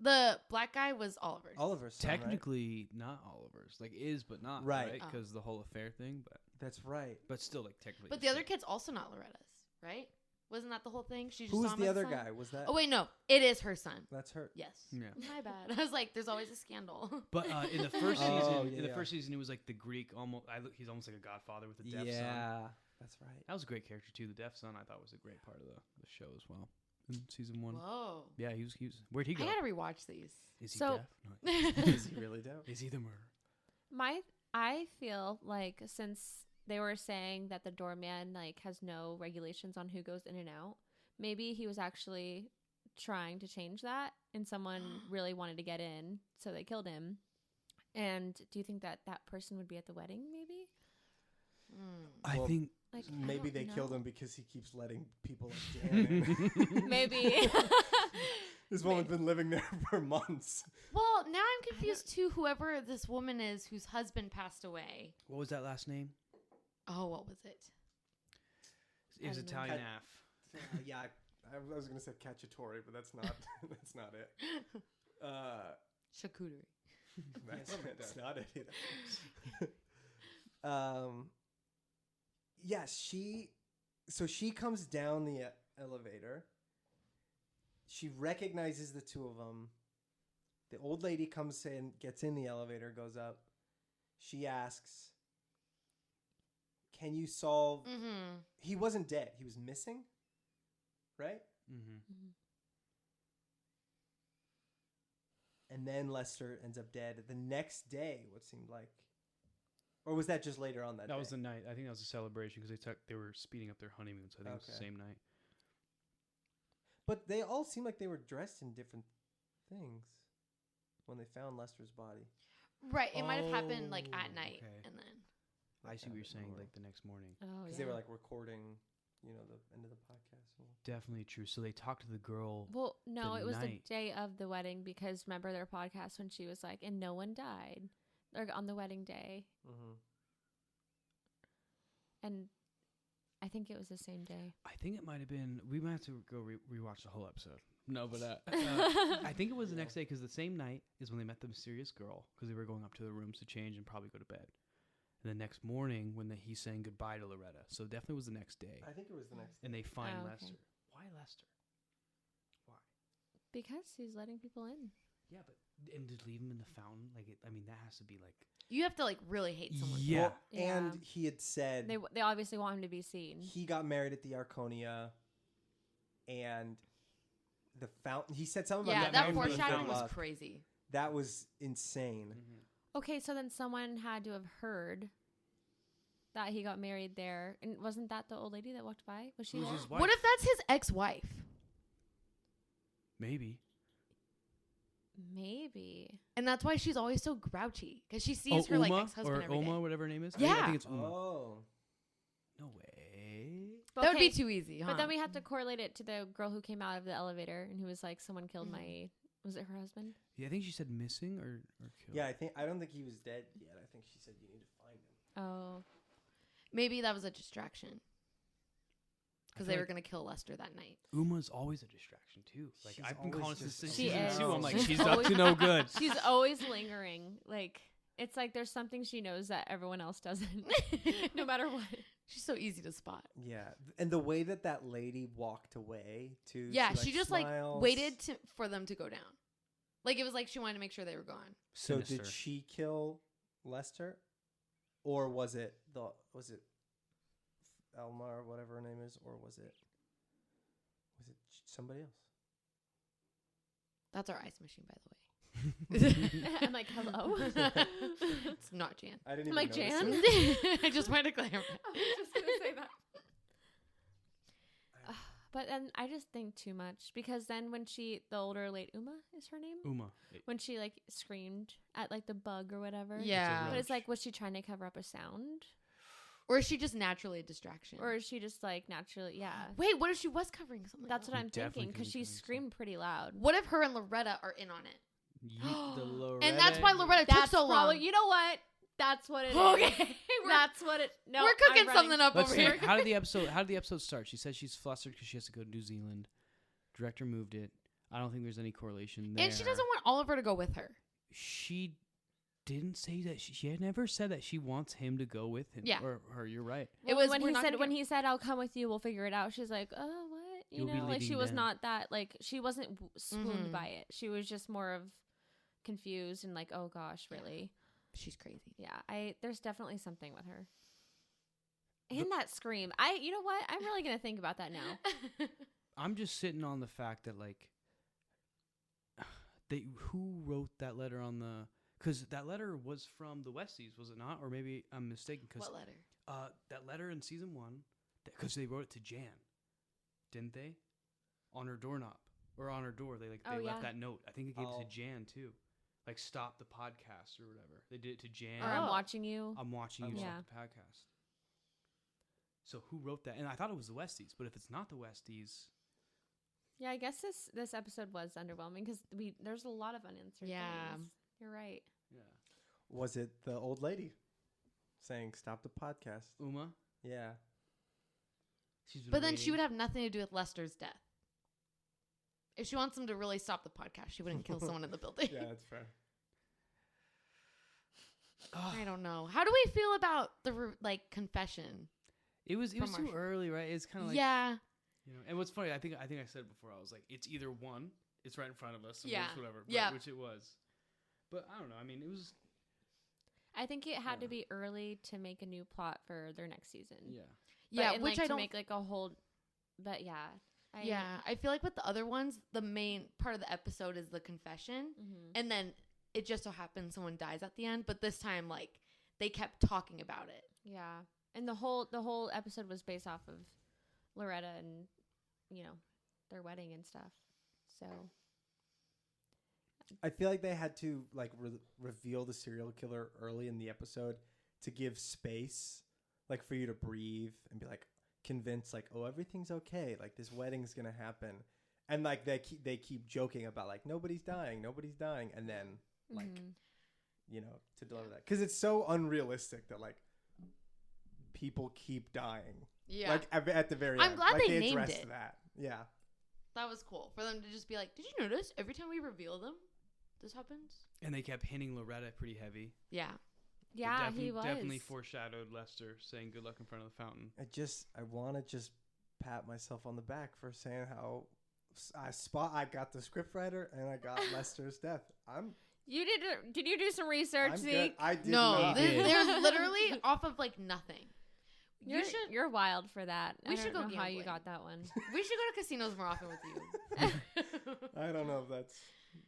the black guy was Oliver's. Oliver's son, right? Technically not Oliver's, like is but not, Right. right? Oh. Because the whole affair thing, but right. still like technically. But the other kid's also not Loretta's, right? Wasn't that the whole thing? She just Who saw was him the as other son? guy? Was that? Oh wait, no, it is her son. That's her. Yes. Yeah. My bad. I was like, there's always a scandal. But in the first Oh, season, yeah. first season, it was like the Greek almost. He's almost like a godfather with a deaf son. Yeah, that's right. That was a great character too. The deaf son, I thought, was a great part of the show as well. In season 1. Whoa. Yeah, he was. Where'd he go? I gotta rewatch these. Is he So- deaf? No. Is he really dope? Is he the murderer? I feel like since they were saying that the doorman like has no regulations on who goes in and out, maybe he was actually trying to change that, and someone really wanted to get in, so they killed him. And do you think that that person would be at the wedding? Maybe. I Well, think Like Maybe I they don't killed know. him because he keeps letting people like Dan in. Maybe. This woman's been living there for months. Well, now I'm confused too. Whoever this woman is, whose husband passed away. what was that last name? Oh, what was it? It was I don't know. Italian Cat- half. Yeah, I was gonna say Cacciatore, but that's not. That's not it. Charcuterie. That's not it either. Yes, she comes down the elevator. She recognizes the two of them. The old lady comes in, gets in the elevator, goes up. She asks, "Can you solve?" Mm-hmm. He wasn't dead. He was missing, right? Mm-hmm. And then Lester ends up dead. The next day, what seemed like, or was that just later on that day? That was the night. I think that was a celebration because they were speeding up their honeymoon, so I think it was the Okay. same night. But they all seemed like they were dressed in different things when they found Lester's body. Right. It might have happened like Oh, at night, okay. and then. I see what you're saying, like the next morning. Oh, Because yeah. they were like recording, the end of the podcast. Definitely true. So they talked to the girl. Well, no, the it was night. the day of the wedding because remember their podcast when she was like, and no one died, like on the wedding day, Mm-hmm. and I think it was the same day. I think it might have been. We might have to go rewatch the whole episode. No, but I think it was the next day because the same night is when they met the mysterious girl because they were going up to the rooms to change and probably go to bed. And the next morning when he's saying goodbye to Loretta. So it definitely was the next day. I think it was the next. And they find Oh, okay. Lester. Why Lester? Why? Because he's letting people in. Yeah, but and to leave him in the fountain, that has to be like. You have to like really hate someone. Yeah. Well, Yeah. and he had said They obviously want him to be seen. he got married at the Arconia, and the fountain. He said something Yeah, about that fountain being foreshadowing good was luck. crazy. That was insane. Okay, so then someone had to have heard that he got married there, and wasn't that the old lady that walked by? Was she Who's there? his wife? What if that's his ex-wife? Maybe. Maybe. And that's why she's always so grouchy because she sees her like Uma ex-husband or every day. Oma, whatever her name is. I Yeah. think it's Uma. Oh, No way. That would be Okay, too easy, huh? But then we have to correlate it to the girl who came out of the elevator and who was like, someone killed my. Was it her husband? Yeah, I think she said missing or killed. yeah. I don't think he was dead yet. I think she said you need to find him. Oh. Maybe that was a distraction because feel they were like- going to kill Lester that night. Uma's always a distraction too. Like She's I've been calling always this just since She season is. 2. I'm like, She's she's up always- to no good. She's always lingering. Like, it's like there's something she knows that everyone else doesn't, no matter what. She's so easy to spot. Yeah, and the way that lady walked away too. Yeah, she just smiles. like waited for them to go down. Like it was like she wanted to make sure they were gone. So Sinister. did she kill Lester, or was it Elma or whatever her name is, or was it somebody else? That's our ice machine, by the way. I'm like, hello? It's not Jan. I didn't I'm even like, notice Jan? it. I just wanted to clarify. I was just going to say that. But then I just think too much because then when the older lady, Uma is her name? Uma. When she like screamed at like the bug or whatever. Yeah. But it's like, was she trying to cover up a sound? Or is she just naturally a distraction? Or is she just like naturally, yeah. Wait, what if she was covering something? That's what I'm Definitely thinking because she screamed pretty loud. What if her and Loretta are in on it? The Loretta. And that's why Loretta took so long. You know what? That's what it is. Okay. That's what it. No, we're cooking something up Let's over see. here. How did the episode start? She said she's flustered because she has to go to New Zealand. Director moved it. I don't think there's any correlation there. And she doesn't want Oliver to go with her. She didn't say that. She had never said that she wants him to go with him. Yeah. Or her. You're right. It was when he said I'll come with you, we'll figure it out. She's like, oh, what? You You'll be know, like she leaving was then. not that like she wasn't swooned Mhm. by it. She was just more of confused and like, oh gosh, really? She's crazy. Yeah, there's definitely something with her. And that scream. You know what? I'm really gonna think about that now. I'm just sitting on the fact that like, who wrote that letter on the? Because that letter was from the Westies, was it not? Or maybe I'm mistaken. Cause, What letter? that letter in season 1, because they wrote it to Jan, didn't they? On her doorknob or on her door, they left that note. I think they gave it to Jan too. Like, stop the podcast or whatever. They did it to Jan. Or I'm watching you. I'm watching you. Yeah. Stop the podcast. So who wrote that? And I thought it was the Westies, but if it's not the Westies, Yeah, I guess this episode was underwhelming because there's a lot of unanswered things. You're right. yeah. Was it the old lady saying stop the podcast? Uma. Yeah. But then she would have nothing to do with Lester's death. If she wants him to really stop the podcast, she wouldn't kill someone in the building. Yeah, that's fair. I don't know. How do we feel about the confession? It was too Marshall. early, right? It's kind of like Yeah. You know, and what's funny, I think I said it before. I was like, it's either one, it's right in front of us, and Yeah. whatever, Yeah. which it was. But I don't know. I mean, it was. I think it had to be early to make a new plot for their next season. Yeah. Yeah, and, which like, I to don't make like a whole. But yeah. I feel like with the other ones, the main part of the episode is the confession, and then it just so happens someone dies at the end. But this time, like, they kept talking about it. Yeah, and the whole episode was based off of Loretta and their wedding and stuff. So I feel like they had to like reveal the serial killer early in the episode to give space, like for you to breathe and be like convinced, like, oh, everything's okay, like this wedding's gonna happen, and like they keep joking about like nobody's dying, and then like to deliver that because it's so unrealistic that like people keep dying. Yeah, like at the very I'm end. glad like, they named addressed it. that. Yeah. That was cool for them to just be like, did you notice every time we reveal them, this happens? And they kept hinting Loretta pretty heavy. Yeah. Yeah, he was. Definitely foreshadowed Lester saying good luck in front of the fountain. I want to just pat myself on the back for saying how I got the scriptwriter and I got Lester's death. Did you do some research, Zeke? I did No, not. they're literally off of like nothing. You're wild for that. We I should don't go know how you gambling. got that one. We should go to casinos more often with you. I don't know if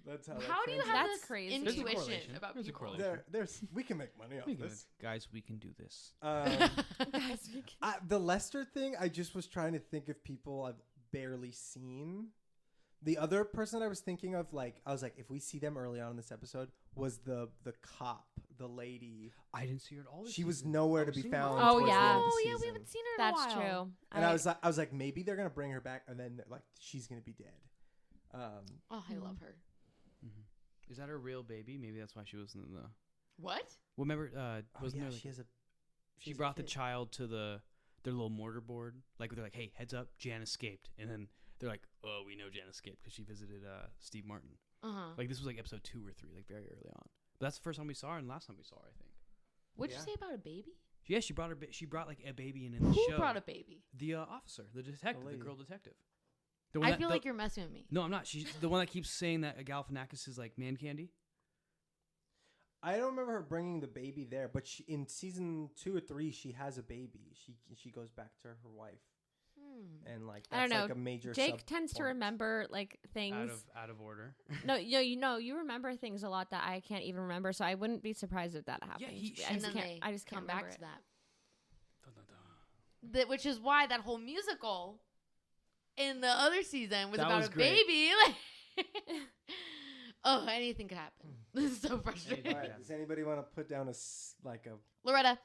that's how. How do you have That's this crazy. There's a intuition correlation. about There's a people? correlation. we can make money off this. Guys, we can do this. Guys, we can- The Lester thing, I just was trying to think of people I've barely seen. The other person I was thinking of, like, I was like, if we see them early on in this episode, was the cop, the lady. I didn't see her at all. She was nowhere to be found. Oh, towards the yeah. end of the Oh yeah, we season. haven't seen her in a That's while. true. And I was like, maybe they're gonna bring her back, and then like she's gonna be dead. Oh, I love her. Mm-hmm. Is that her real baby? Maybe that's why she wasn't in the. What? Well, remember, Oh wasn't yeah, there? Like, she has a brought the kid. child to their little mortar board. Like they're like, hey, heads up, Jan escaped, and then they're like, oh, we know Jan escaped because she visited Steve Martin. Like This was like episode 2 or 3, like very early on. But that's the first time we saw her and last time we saw her, I think. What'd you say about a baby? Yeah, she brought like a baby in the Who show. brought a baby? The officer, the detective, the lady. girl detective. I feel like you're messing with me. No, I'm not. She's the one that keeps saying that Galifianakis is like man candy. I don't remember her bringing the baby there, but in season 2 or 3, she has a baby. She goes back to her wife, and like that's I don't know. like a major. Jake tends to remember like things Out of order. No, you remember things a lot that I can't even remember, so I wouldn't be surprised if that happened. And then I just can't come remember back to it. that. Which is why that whole musical in the other season was That about was a great. baby. Oh, anything could happen. This is so frustrating. All right, does anybody want to put down Loretta,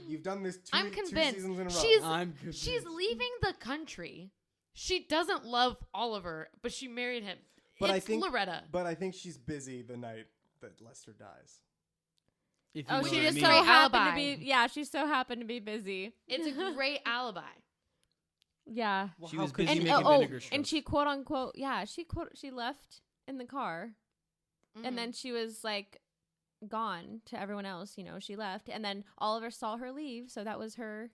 you've done this I'm two convinced. seasons in a row? She's leaving the country. She doesn't love Oliver, but she married him. But It's Loretta. But I think she's busy the night that Lester dies. If Oh, you she know just what so I mean. happened Alibi. to be. Yeah, she so happened to be busy. It's a great alibi. Yeah. Well, She how was could busy she- making vinegar and strokes. she quote unquote, she left in the car, Mhm. and then she was like gone to everyone else. You know, she left, and then Oliver saw her leave, so that was her.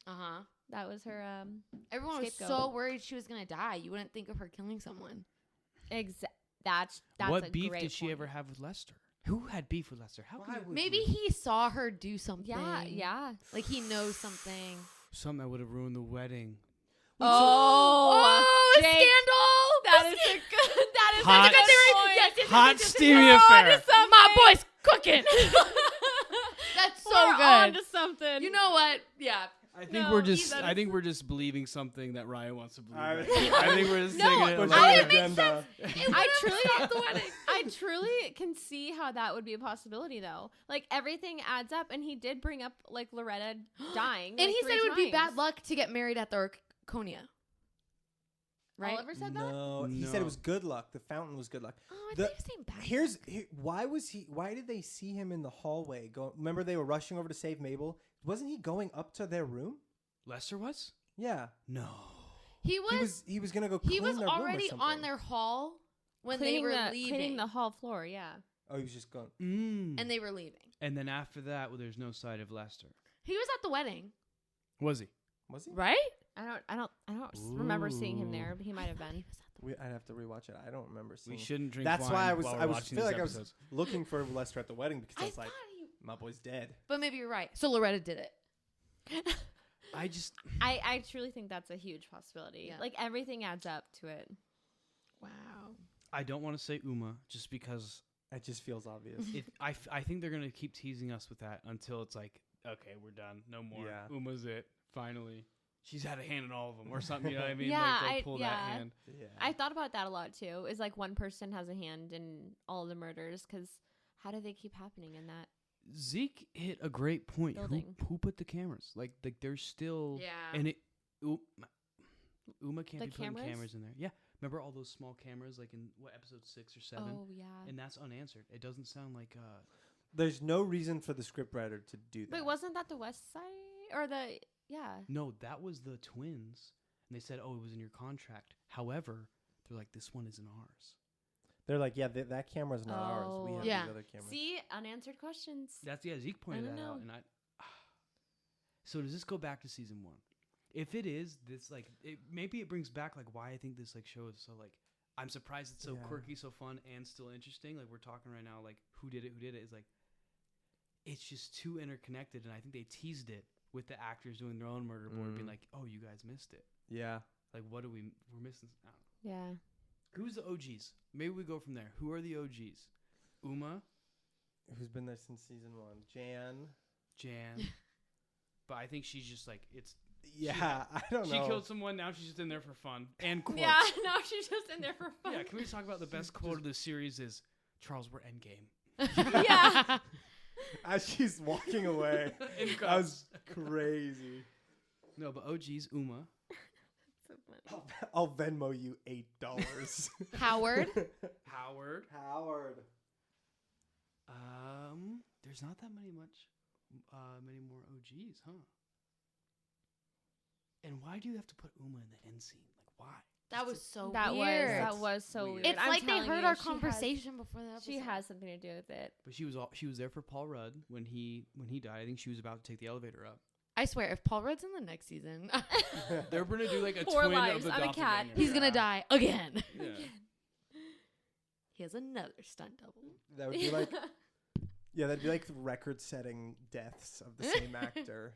That was her. Everyone was Scapegoat. so worried she was gonna die. You wouldn't think of her killing someone. That's what a beef great did she point. ever have with Lester? Who had beef with Lester? How Why could would Maybe you? he saw her do something. Yeah. Like he knows something. something that would have ruined the wedding? Oh, Jake, scandal! That is a good. That is Hot- a good point. Yes, Hot steamy We're affair. onto something. My boy's cooking. That's so We're good. onto something. You know what? Yeah. I think No, we're just. that I is- think we're just believing something that Ryan wants to believe. I- I think we're just No, taking it. Push along. the it makes agenda. I truly can see how that would be a possibility, though. Like everything adds up, and he did bring up like Loretta dying, And like, he said 3 it would be bad times. luck to get married at the Arconia. Right? Oliver said that. No, he said No. it was good luck. The fountain was good luck. Oh, I The- think you're saying bad. Why did they see him in the hallway? Remember they were rushing over to save Mabel. Wasn't he going up to their room? Lester was? Yeah, No. He was he was gonna go. he Clean was their room or already something. on their hall when Cleaning they were the leaving. cleaning the hall floor. Yeah. Oh, he was just going. And they were leaving. And then after that, well, there's no sight of Lester. He was at the wedding, Was he? Was he? right? I don't remember seeing him there, but he might have been. I'd have to rewatch it. I don't remember seeing. We shouldn't drink That's wine why I was. while I we're was watching feel these like I was episodes. looking for Lester at the wedding because I was thought like, he, my boy's dead. but maybe you're right. So Loretta did it. I just. I truly think that's a huge possibility. Yeah. Like everything adds up to it. Wow. I don't want to say Uma just because It just feels obvious. I think they're gonna keep teasing us with that until it's like, okay, we're done, no more. Yeah. Uma's it. Finally, she's had a hand in all of them, or something. You know what I mean? Yeah, like they'll pull that yeah. hand. Yeah. I thought about that a lot too. Is like one person has a hand in all the murders because how do they keep happening in that? Zeke hit a great point. Building. Who put the cameras? Like there's still Yeah. and it. Uma can't The be putting cameras? cameras in there. Yeah, remember all those small cameras like in what episode 6 or 7, Oh yeah. and that's unanswered. It doesn't sound like. There's no reason for the scriptwriter to do that. Wait, wasn't that the West Side or the yeah? No, that was the twins, and they said, "Oh, it was in your contract." However, they're like, "This one isn't ours." They're like, yeah, that camera's not ours. We Oh. have Yeah. these other cameras. See, unanswered questions. That's Zeke pointed don't that out, know. and I. So does this go back to season 1? If it is, this like maybe it brings back like why I think this like show is so like I'm surprised it's so Yeah. quirky, so fun, and still interesting. Like we're talking right now, like who did it is like it's just too interconnected, and I think they teased it with the actors doing their own murder board, being like, "Oh, you guys missed it. Yeah. Like we're missing." I don't know. Yeah. Who's the OGs? Maybe we go from there. Who are the OGs? Uma, Who's been there since season 1? Jan. But I think she's just like it's. Yeah, I don't know. She killed someone. Now she's just in there for fun and quotes. Yeah. Now she's just in there for fun. Yeah, can we talk about the best quote of the series is Charles, we're endgame. Yeah. As she's walking away. In That cups. was crazy. No, but OG's Uma. So funny. I'll Venmo you $8. Howard. Howard. Howard. There's not that many more OGs, huh? And why do you have to put Uma in the end scene? Like, why? That was so That weird. was so weird. weird. It's I'm like they telling heard you, our she has- conversation before the episode. She has something to do with it. But she was there for Paul Rudd when he died. I think she was about to take the elevator up. I swear, if Paul Rudd's in the next season, They're gonna do like a 4 twin lives of the on a cat. doppelganger. he's gonna die again. Yeah. He has another stunt double. That would be like, yeah, that'd be like record-setting deaths of the same actor.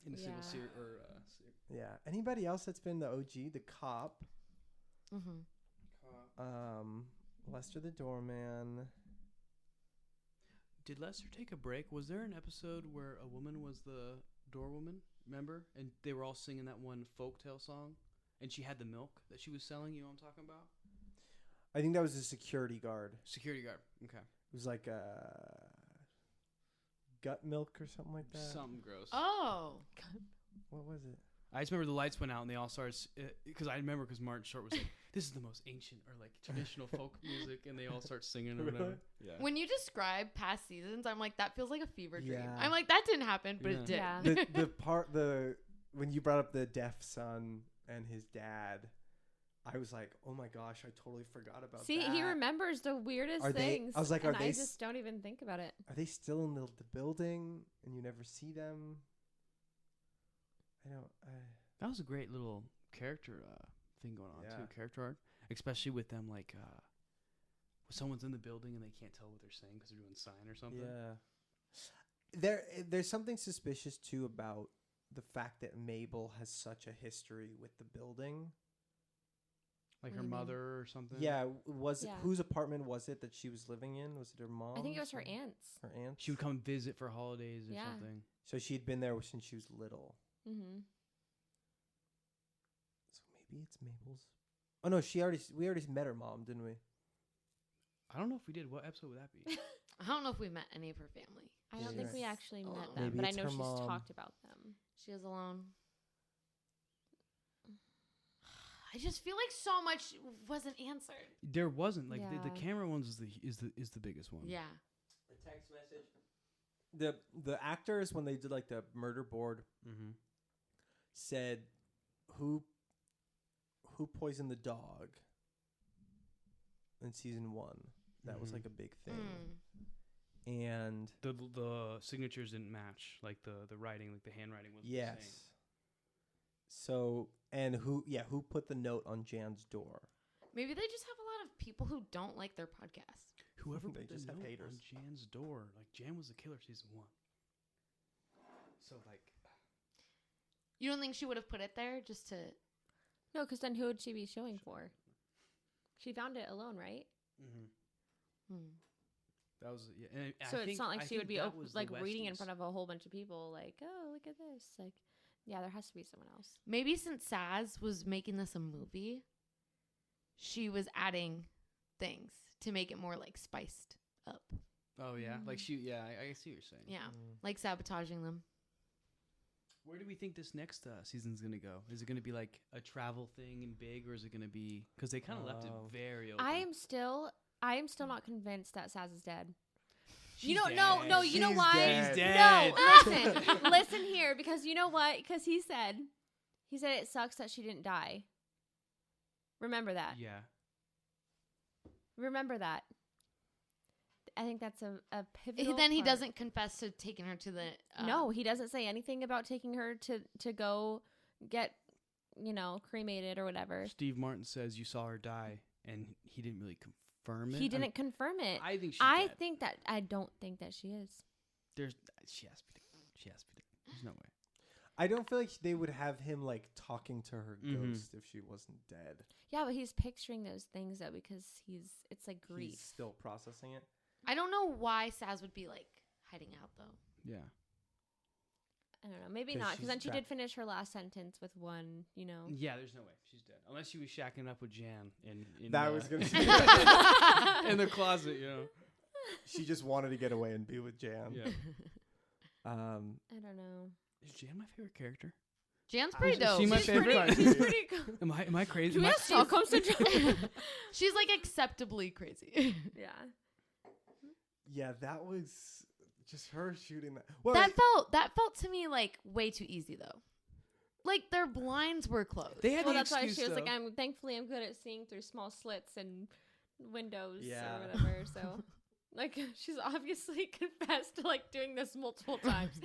In a single Yeah. series Yeah. Anybody else that's been the OG, the cop, Mm-hmm. Lester the doorman. Did Lester take a break? Was there an episode where a woman was the doorwoman Remember? And they were all singing that one folktale song, and she had the milk that she was selling. You know what I'm talking about? I think that was a security guard. Security guard. Okay. It was like gut milk or something like that. Something gross. Oh. What was it? I just remember the lights went out and they all started, because I remember because Martin Short was like, this is the most ancient or like traditional folk music, and they all start singing or whatever. Yeah. When you describe past seasons, I'm like, that feels like a fever dream. Yeah. I'm like, that didn't happen, but it did. Yeah. When you brought up the deaf son and his dad, I was like, oh my gosh, I totally forgot about See, that. he remembers the weirdest things. I was like, and I just don't even think about it. Are they still in the building and you never see them? That was a great little character thing going on too, character arc, especially with them like when someone's in the building and they can't tell what they're saying because they're doing sign or something. Yeah. There's something suspicious too about the fact that Mabel has such a history with the building. Like What her do you mean? mother or something. Yeah, Yeah. whose apartment was it that she was living in? Was it her mom? I think it was her aunt's. Her aunt. She would come visit for holidays or Yeah. something. So she'd been there since she was little. Mm-hmm. So maybe it's Mabel's. Oh no, we already met her mom, didn't we? I don't know if we did. What episode would that be? I don't know if we met any of her family. I don't think we actually met alone. them, Maybe but I it's know her she's mom. talked about them. She is alone. I just feel like so much wasn't answered. There wasn't the Yeah. camera ones is the biggest one. Yeah. The text message. The actors, when they did like the murder board, said who poisoned the dog in season 1. That was like a big thing. And the signatures didn't match, like the writing, like the handwriting wasn't the same. So, and who put the note on Jan's door? Maybe they just have a lot of people who don't like their podcast. Whoever They put the just have note haters. on Jan's door, like Jan was the killer season 1. So like, You don't think she would have put it there just to... No, because then who would she be showing for? She found it alone, right? that was And So I it's not like I she would think be that was the like reading in Westies. front of a whole bunch of people, like, oh, look at this. Like, yeah, there has to be someone else. Maybe since Saz was making this a movie, she was adding things to make it more like spiced up. Oh yeah, like she. Yeah, I see what you're saying. Yeah, like sabotaging them. Where do we think this next season's gonna go? Is it gonna be like a travel thing and big, or is it gonna be because they kind of left it very open? I am still not convinced that Saz is dead. She's You know, dead. no, you know She's why? dead. She's dead. No, listen here, because you know what? Because he said it sucks that she didn't die. Remember that. Yeah. Remember that. I think that's a pivotal. Then he part. doesn't confess to taking her to the... No, he doesn't say anything about taking her to go get, cremated or whatever. Steve Martin says you saw her die, and he didn't really confirm it. He didn't confirm it. I think she's dead. I don't think that she is. She has to be dead. She has to be dead. There's no way. I don't feel like they would have him like talking to her ghost if she wasn't dead. Yeah, but he's picturing those things though because it's like grief. He's still processing it. I don't know why Saz would be like hiding out though. Yeah. I don't know. Maybe 'Cause not, because she's then she trapped. did finish her last sentence with one, Yeah, there's no way. She's dead. Unless she was shacking up with Jan in That was gonna say in the closet, she just wanted to get away and be with Jan. Yeah. I don't know. Is Jan my favorite character? Jan's pretty dope. she my She's favorite? She's pretty cool. Am I crazy? Do we have Stockholm syndrome? She's like acceptably crazy. Yeah. Yeah, that was just her shooting that. Well, that felt to me like way too easy though. Like their blinds were closed. They had Well, the that's why excuse, she was like, though. I'm good at seeing through small slits and windows Yeah. or whatever. So, like, she's obviously confessed to like doing this multiple times.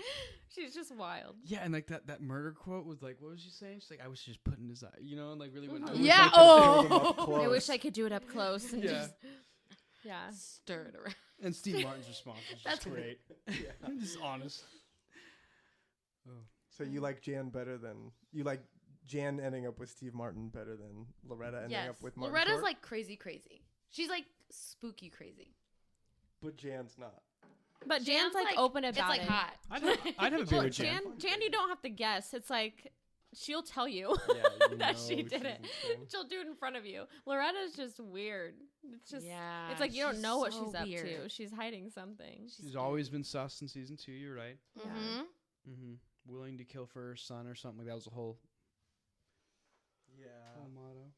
She's just wild. Yeah, and like that murder quote was like, what was she saying? She's like, I was just putting his eye, and like really went. Yeah. I wish I could do it up close and Yeah. just. Yeah. Stir it around. And Steve Martin's response was just That's great. I'm just honest. So you like Jan Jan ending up with Steve Martin better than Loretta ending up with Martin Loretta's Short? like crazy. She's like spooky crazy. But Jan's not. But Jan's like open about it's like it. hot. I'd have a beer Well, with Jan. Jan, you don't have to guess. It's like she'll tell you Yeah, that she know did it. she's insane. She'll do it in front of you. Loretta's just weird. It's just Yeah, it's like you don't she's know what so she's up weird. to. She's hiding something. She's always been sus in season 2. You're right. Mm-hmm. Mm-hmm. Willing to kill for her son or something like that was the whole motto.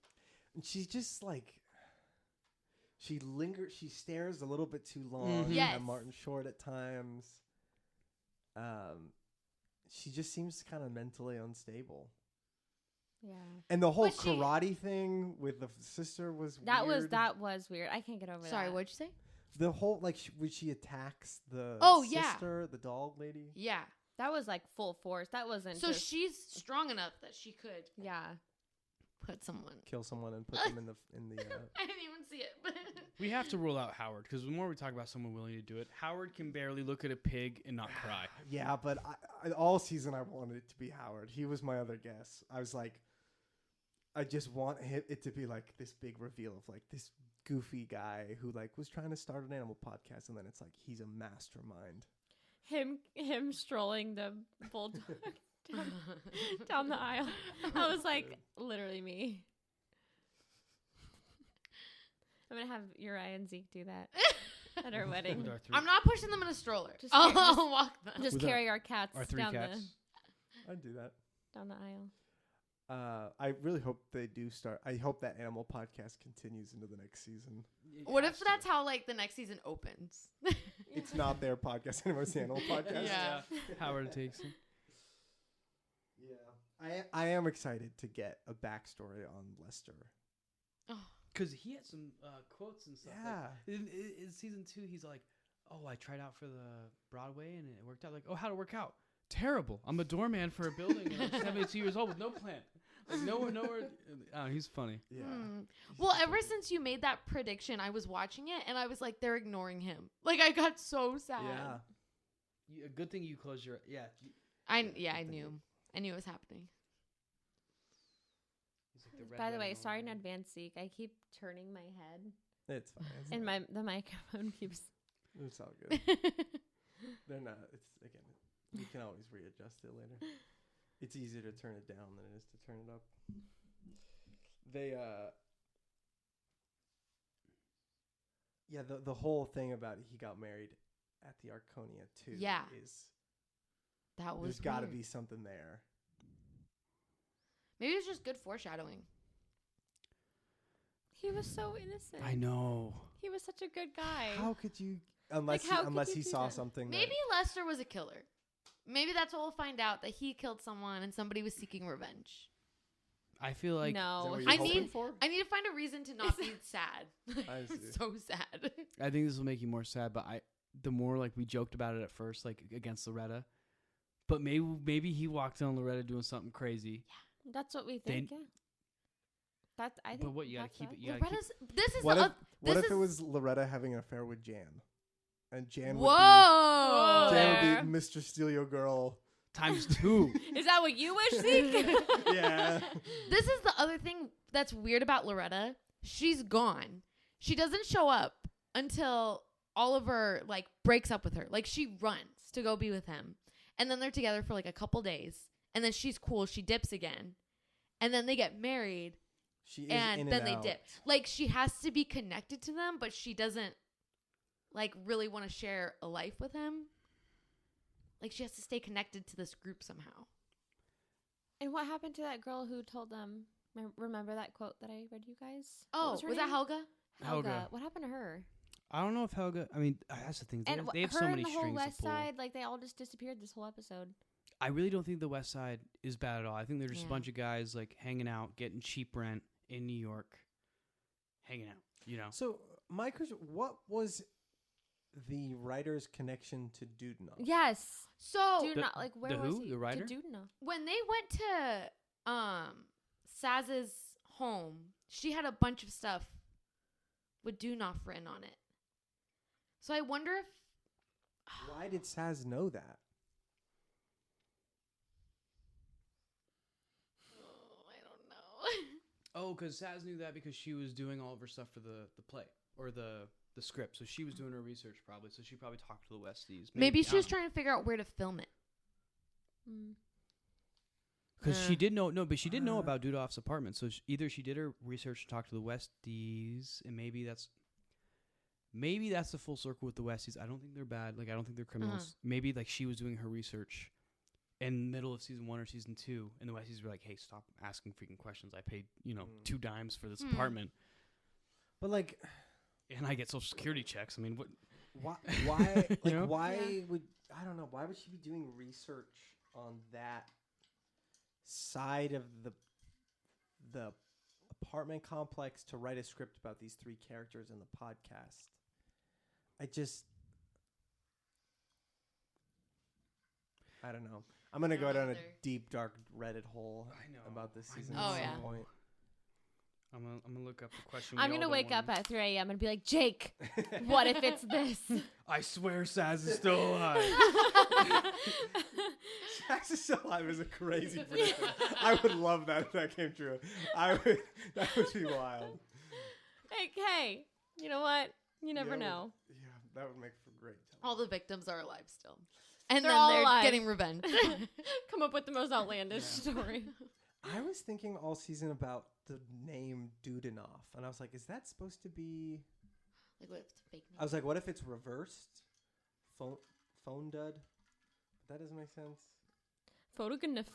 And she's just like, she lingers, she stares a little bit too long Yes. at Martin Short at times. She just seems kind of mentally unstable. Yeah. And the whole But she- karate thing with the sister was That weird. was weird. I can't get over Sorry, that. what'd you say? The whole, like, when she attacks the yeah. sister, the dog lady. Yeah. That was like full force. That wasn't So just, she's strong enough that she could yeah. put someone. Kill someone and put them in the I didn't even see it. But We have to rule out Howard because the more we talk about someone willing to do it, Howard can barely look at a pig and not cry. Yeah, but all season I wanted it to be Howard. He was my other guess. I was like, I just want it to be like this big reveal of like this goofy guy who like was trying to start an animal podcast, and then it's like he's a mastermind. Him strolling the bulldog down the aisle. I was like, literally me. I'm gonna have Uriah and Zeke do that at our wedding. With our three, I'm not pushing them in a stroller. Just I'll, carry- I'll walk them. Just With carry our cats our 3 down cats. I'd do that. down the aisle. I really hope they do start. I hope that animal podcast continues into the next season. What if that's how like the next season opens? It's not their podcast anymore. It's the animal podcast. Yeah. Howard takes him. Yeah. I am excited to get a backstory on Lester. Oh, Because he had some quotes and stuff. Yeah. Like, in season 2, he's like, "Oh, I tried out for the Broadway and it worked out." Like, "Oh, how'd it work out?" "Terrible. I'm a doorman for a building and I'm 72 years old with no plan." Like nowhere. Oh, he's funny. Yeah. Well, ever since you made that prediction, I was watching it and I was like, they're ignoring him. Like I got so sad. Yeah. A good thing you closed your I knew. I knew it was happening. He's like the By the red way, red sorry in one. advance, Zeke. I keep turning my head, It's fine. and the microphone keeps. It's all good. They're not. It's again. You can always readjust it later. It's easier to turn it down than it is to turn it up. They yeah, the whole thing about he got married at the Arconia too. Yeah. is That was there's got to weird. be something there. Maybe it's just good foreshadowing. He was so innocent. I know. He was such a good guy. How could you unless Like, how could unless you he do saw that? something? Maybe Lester was a killer. Maybe that's what we'll find out, that he killed someone and somebody was seeking revenge. I feel like no, That, is I that what you're hoping need- for? I need to find a reason to not be sad. I see. So sad. I think this will make you more sad, but the more like we joked about it at first, like against Loretta, but maybe he walked on Loretta doing something crazy. that's what we think. Yeah. That's I think. But what you gotta that's keep us. it. You gotta keep, Loretta's, this is What the if what this if it is- was Loretta having an affair with Jan, and Jan Whoa! would be Jan there. would be Mr. Steal Your Girl. times 2. Is that what you wish, Zeke? Yeah. This is the other thing that's weird about Loretta. She's gone. She doesn't show up until Oliver like breaks up with her. Like she runs to go be with him. And then they're together for like a couple days. And then she's cool. She dips again. And then they get married. She is And in then and they out. dip. Like she has to be connected to them, but she doesn't like really want to share a life with him. Like she has to stay connected to this group somehow. And what happened to that girl who told them? Remember that quote that I read you guys? Oh, What her was that name? Helga? Helga. What happened to her? I don't know if Helga. I mean, that's the thing. And They have her so and many the whole strings West to pull. Side, like they all just disappeared this whole episode. I really don't think the West Side is bad at all. I think they're just a Yeah. bunch of guys like hanging out, getting cheap rent in New York, hanging out. You know. So my question: what was the writer's connection to Dudenoff? Yes. So Dude, The- not like where the was who? he? The writer? To Dudenoff. when they went to Saz's home, she had a bunch of stuff with Dudenoff written on it. So I wonder if Why did Saz know that? I don't know. Oh, because Saz knew that because she was doing all of her stuff for the play or the the script. So she was doing her research probably. So she probably talked to the Westies. Maybe she was trying to figure out where to film it. Because she did know, but she did know about Dudoff's apartment. So either she did her research and talked to the Westies, and maybe that's the full circle with the Westies. I don't think they're bad. Like, I don't think they're criminals. Maybe, like, she was doing her research in the middle of season 1 or season 2, and the Westies were like, hey, stop asking freaking questions. I paid, $2 dimes for this apartment. But, like... And I get Social Security checks. I mean, what... Why would... I don't know. Why would she be doing research on that side of the apartment complex to write a script about these 3 characters in the podcast? I don't know. I'm going to go down a deep, dark Reddit hole about this season at some point. I'm gonna look up the question. I'm going to wake up at 3 a.m. and be like, Jake, what if it's this? I swear Saz is still alive. Saz is still alive is a crazy prediction. I would love that if that came true. That would be wild. Hey, you know what? You never know. Yeah, that would make for great television. All the victims are alive still. And They're then all they're alive. getting revenge. Come up with the most outlandish story. I was thinking all season about the name Dudenoff, and I was like, is that supposed to be... Like, what if it's fake news? I was like, what if it's reversed? Phone dud? That doesn't make sense. Photogenic.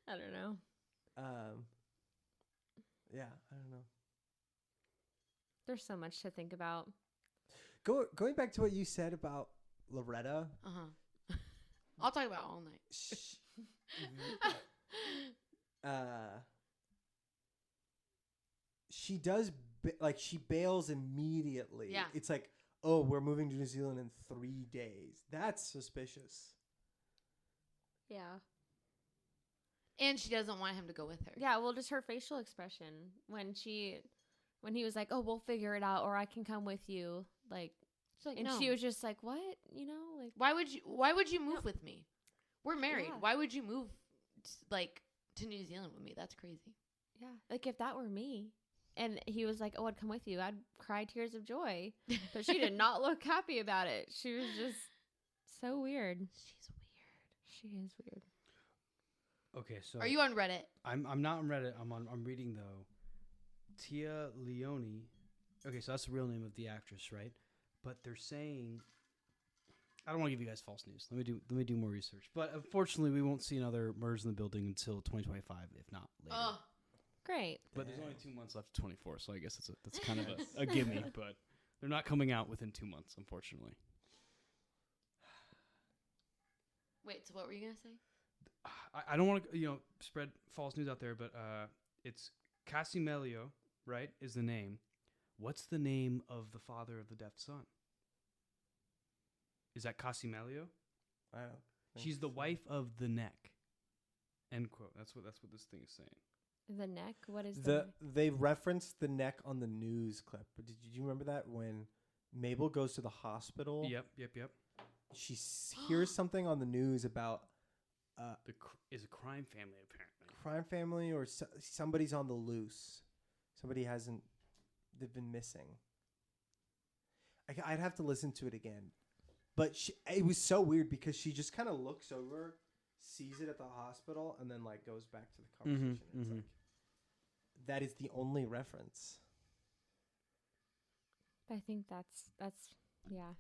I don't know. Yeah, I don't know. There's so much to think about. Going back to what you said about Loretta. I'll talk about it all night. She does she bails immediately. Yeah. It's like, oh, we're moving to New Zealand in 3 days. That's suspicious. Yeah. And she doesn't want him to go with her. Yeah, well, just her facial expression when he was like, "Oh, we'll figure it out, or I can come with you." Like, Like, and no. she was just like, "What?" Like, Why would you move with me? We're married. Yeah. Why would you move to New Zealand with me? That's crazy. yeah, like if that were me, and he was like, "Oh, I'd come with you," I'd cry tears of joy. But she did not look happy about it. She was just so weird. She's weird. She is weird. Okay, so Are you on Reddit? I'm not on Reddit. I'm reading though. Tia Leone. Okay, so that's the real name of the actress, right? But they're saying, I don't want to give you guys false news. Let me do more research. But unfortunately, we won't see another Murders in the Building until 2025, if not later. Oh, Great. But there's only 2 months left to 24, so I guess that's kind of a gimme. But they're not coming out within 2 months, unfortunately. wait. So what were you gonna say? I don't want to spread false news out there, but it's Casimelio, right? Is the name. What's the name of the father of the deaf son? Is that Casimelio? I don't think She's the so. wife of the neck. End quote. That's what this thing is saying. The neck. What is They referenced the neck on the news clip. But did you remember that when Mabel goes to the hospital? Yep. She hears something on the news about Is a crime family apparently. crime family or somebody's on the loose. Somebody they've been missing. I'd have to listen to it again. But it was so weird because she just kind of looks over, sees it at the hospital, and then goes back to the conversation. It's like, that is the only reference. I think that's yeah.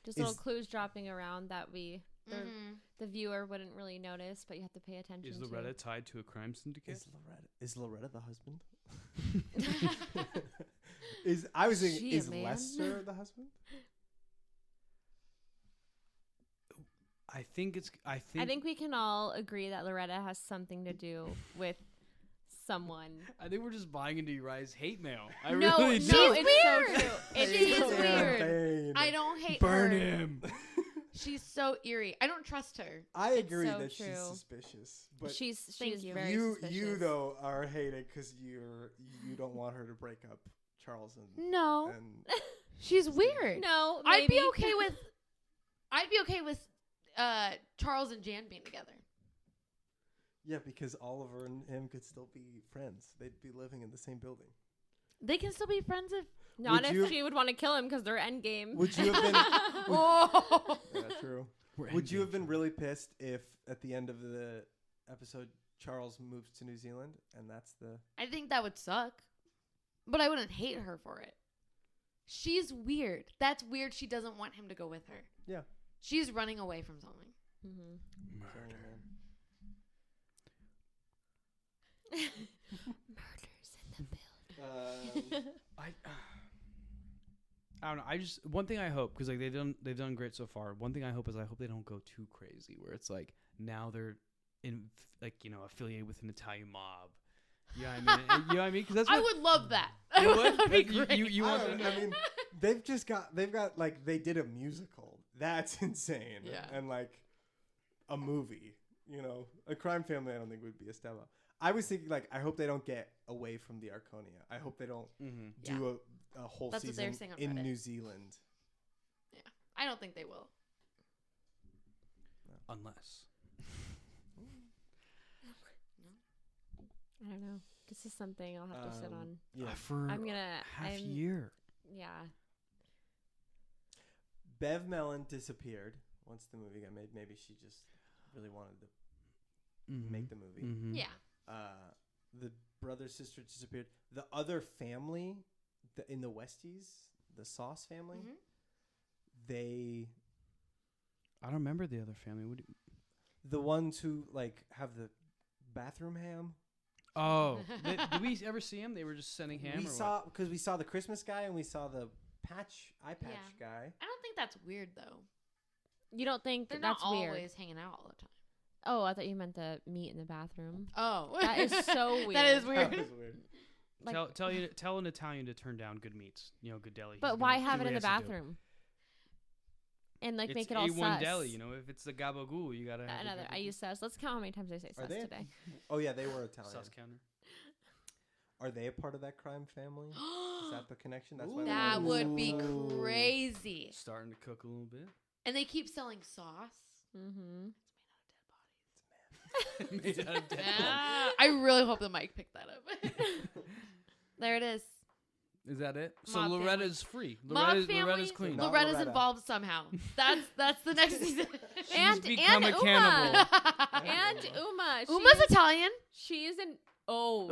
Just little clues dropping around that the viewer wouldn't really notice, but you have to pay attention. Is Loretta tied to a crime syndicate? Is Loretta the husband? Is Lester the husband? I think we can all agree that Loretta has something to do with someone. I think we're just buying into Uriah's hate mail. I No, really no, do. it's so true. It is weird. I don't hate Burn her. him. She's so eerie. I don't trust her. I agree so that true. she's suspicious, but She's Thank you. very you suspicious. though are hated because you don't want her to break up Charles and No, she's weird. No, I'd be maybe. okay with Charles and Jan being together. yeah, because Oliver and him could still be friends. They'd be living in the same building. They can still be friends if Not Would if you- she would want to kill him because they're endgame. Would you have been? Oh. Yeah, true. We're Would you endgame. have been really pissed if at the end of the episode Charles moves to New Zealand and that's the? I think that would suck, but I wouldn't hate her for it. She's weird. That's weird. She doesn't want him to go with her. Yeah. She's running away from something. Mm-hmm. Murder. Murders in the building. I don't know. I just one thing I hope because like they've done great so far. One thing I hope is I hope they don't go too crazy where it's like now they're in like affiliated with an Italian mob. You know what I mean? You know what I mean? Because that's I what, would love that. You would? That'd be Like, great. you want them to, I mean, they've got like they did a musical. That's insane. Yeah. And like a movie. A crime family. I don't think would be a step up. I was thinking like I hope they don't get away from the Arconia. I hope they don't do a whole That's what they were season saying on in Reddit. New Zealand. I don't think they will. unless. I don't know. This is something I'll have to sit on. Yeah. For I'm gonna. half year. Yeah. Bev Mellon disappeared once the movie got made. Maybe she just really wanted to make the movie. Mm-hmm. Yeah. The brother sister disappeared. The other family in the Westies, the Sauce family, Mhm. they I don't remember the other family. the ones who like have the bathroom ham. Oh, did we ever see him? They were just sending ham. We or saw because we saw the Christmas guy and we saw the eye patch guy. I don't think that's weird though. You don't think They're that's not weird? always hanging out all the time. Oh, I thought you meant the meat in the bathroom. Oh, That is so weird. That is That weird. was weird. Like- tell an Italian to turn down good meats. Good deli. But He's why gonna have do it in what the he has to do. bathroom? And like It's make it all A1 sus. deli. If it's the gabagool, you gotta have the Another. I gabagool. use sus. Let's count how many times I say Are sus they? today. Oh yeah, they were Italian. sauce counter. Are they a part of that crime family? Is that the connection? That's why they That wanted to- would be Ooh. crazy. Starting to cook a little bit. And they keep selling sauce. Mm-hmm. Made out of dead Ah, I really hope the mic picked that up. There it is. Is that it? So Mob family. Loretta's free. Mob Loretta's family. clean. Not Loretta's Loretta. involved somehow. That's the next season. And become a Uma. cannibal. And Uma. Uma's Italian. She's an. Oh.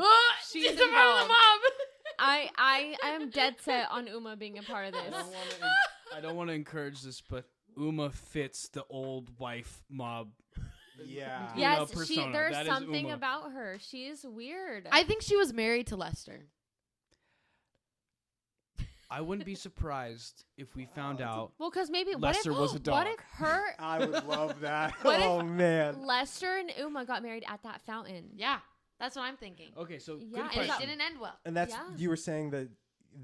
She's She's a part of the involved. mob. I am dead set on Uma being a part of I this. don't want to encourage this, but Uma fits the old wife mob. Yeah. Yes, persona. there's That is something Uma. about her. She's weird. I think she was married to Lester. I wouldn't be surprised if we found out. well, because maybe Lester what if, was a What dog. if her I would love that. What if- Oh man. Lester and Uma got married at that fountain? Yeah, that's what I'm thinking. Okay, so Yeah, good and And question. it didn't end well. And that's Yeah. you were saying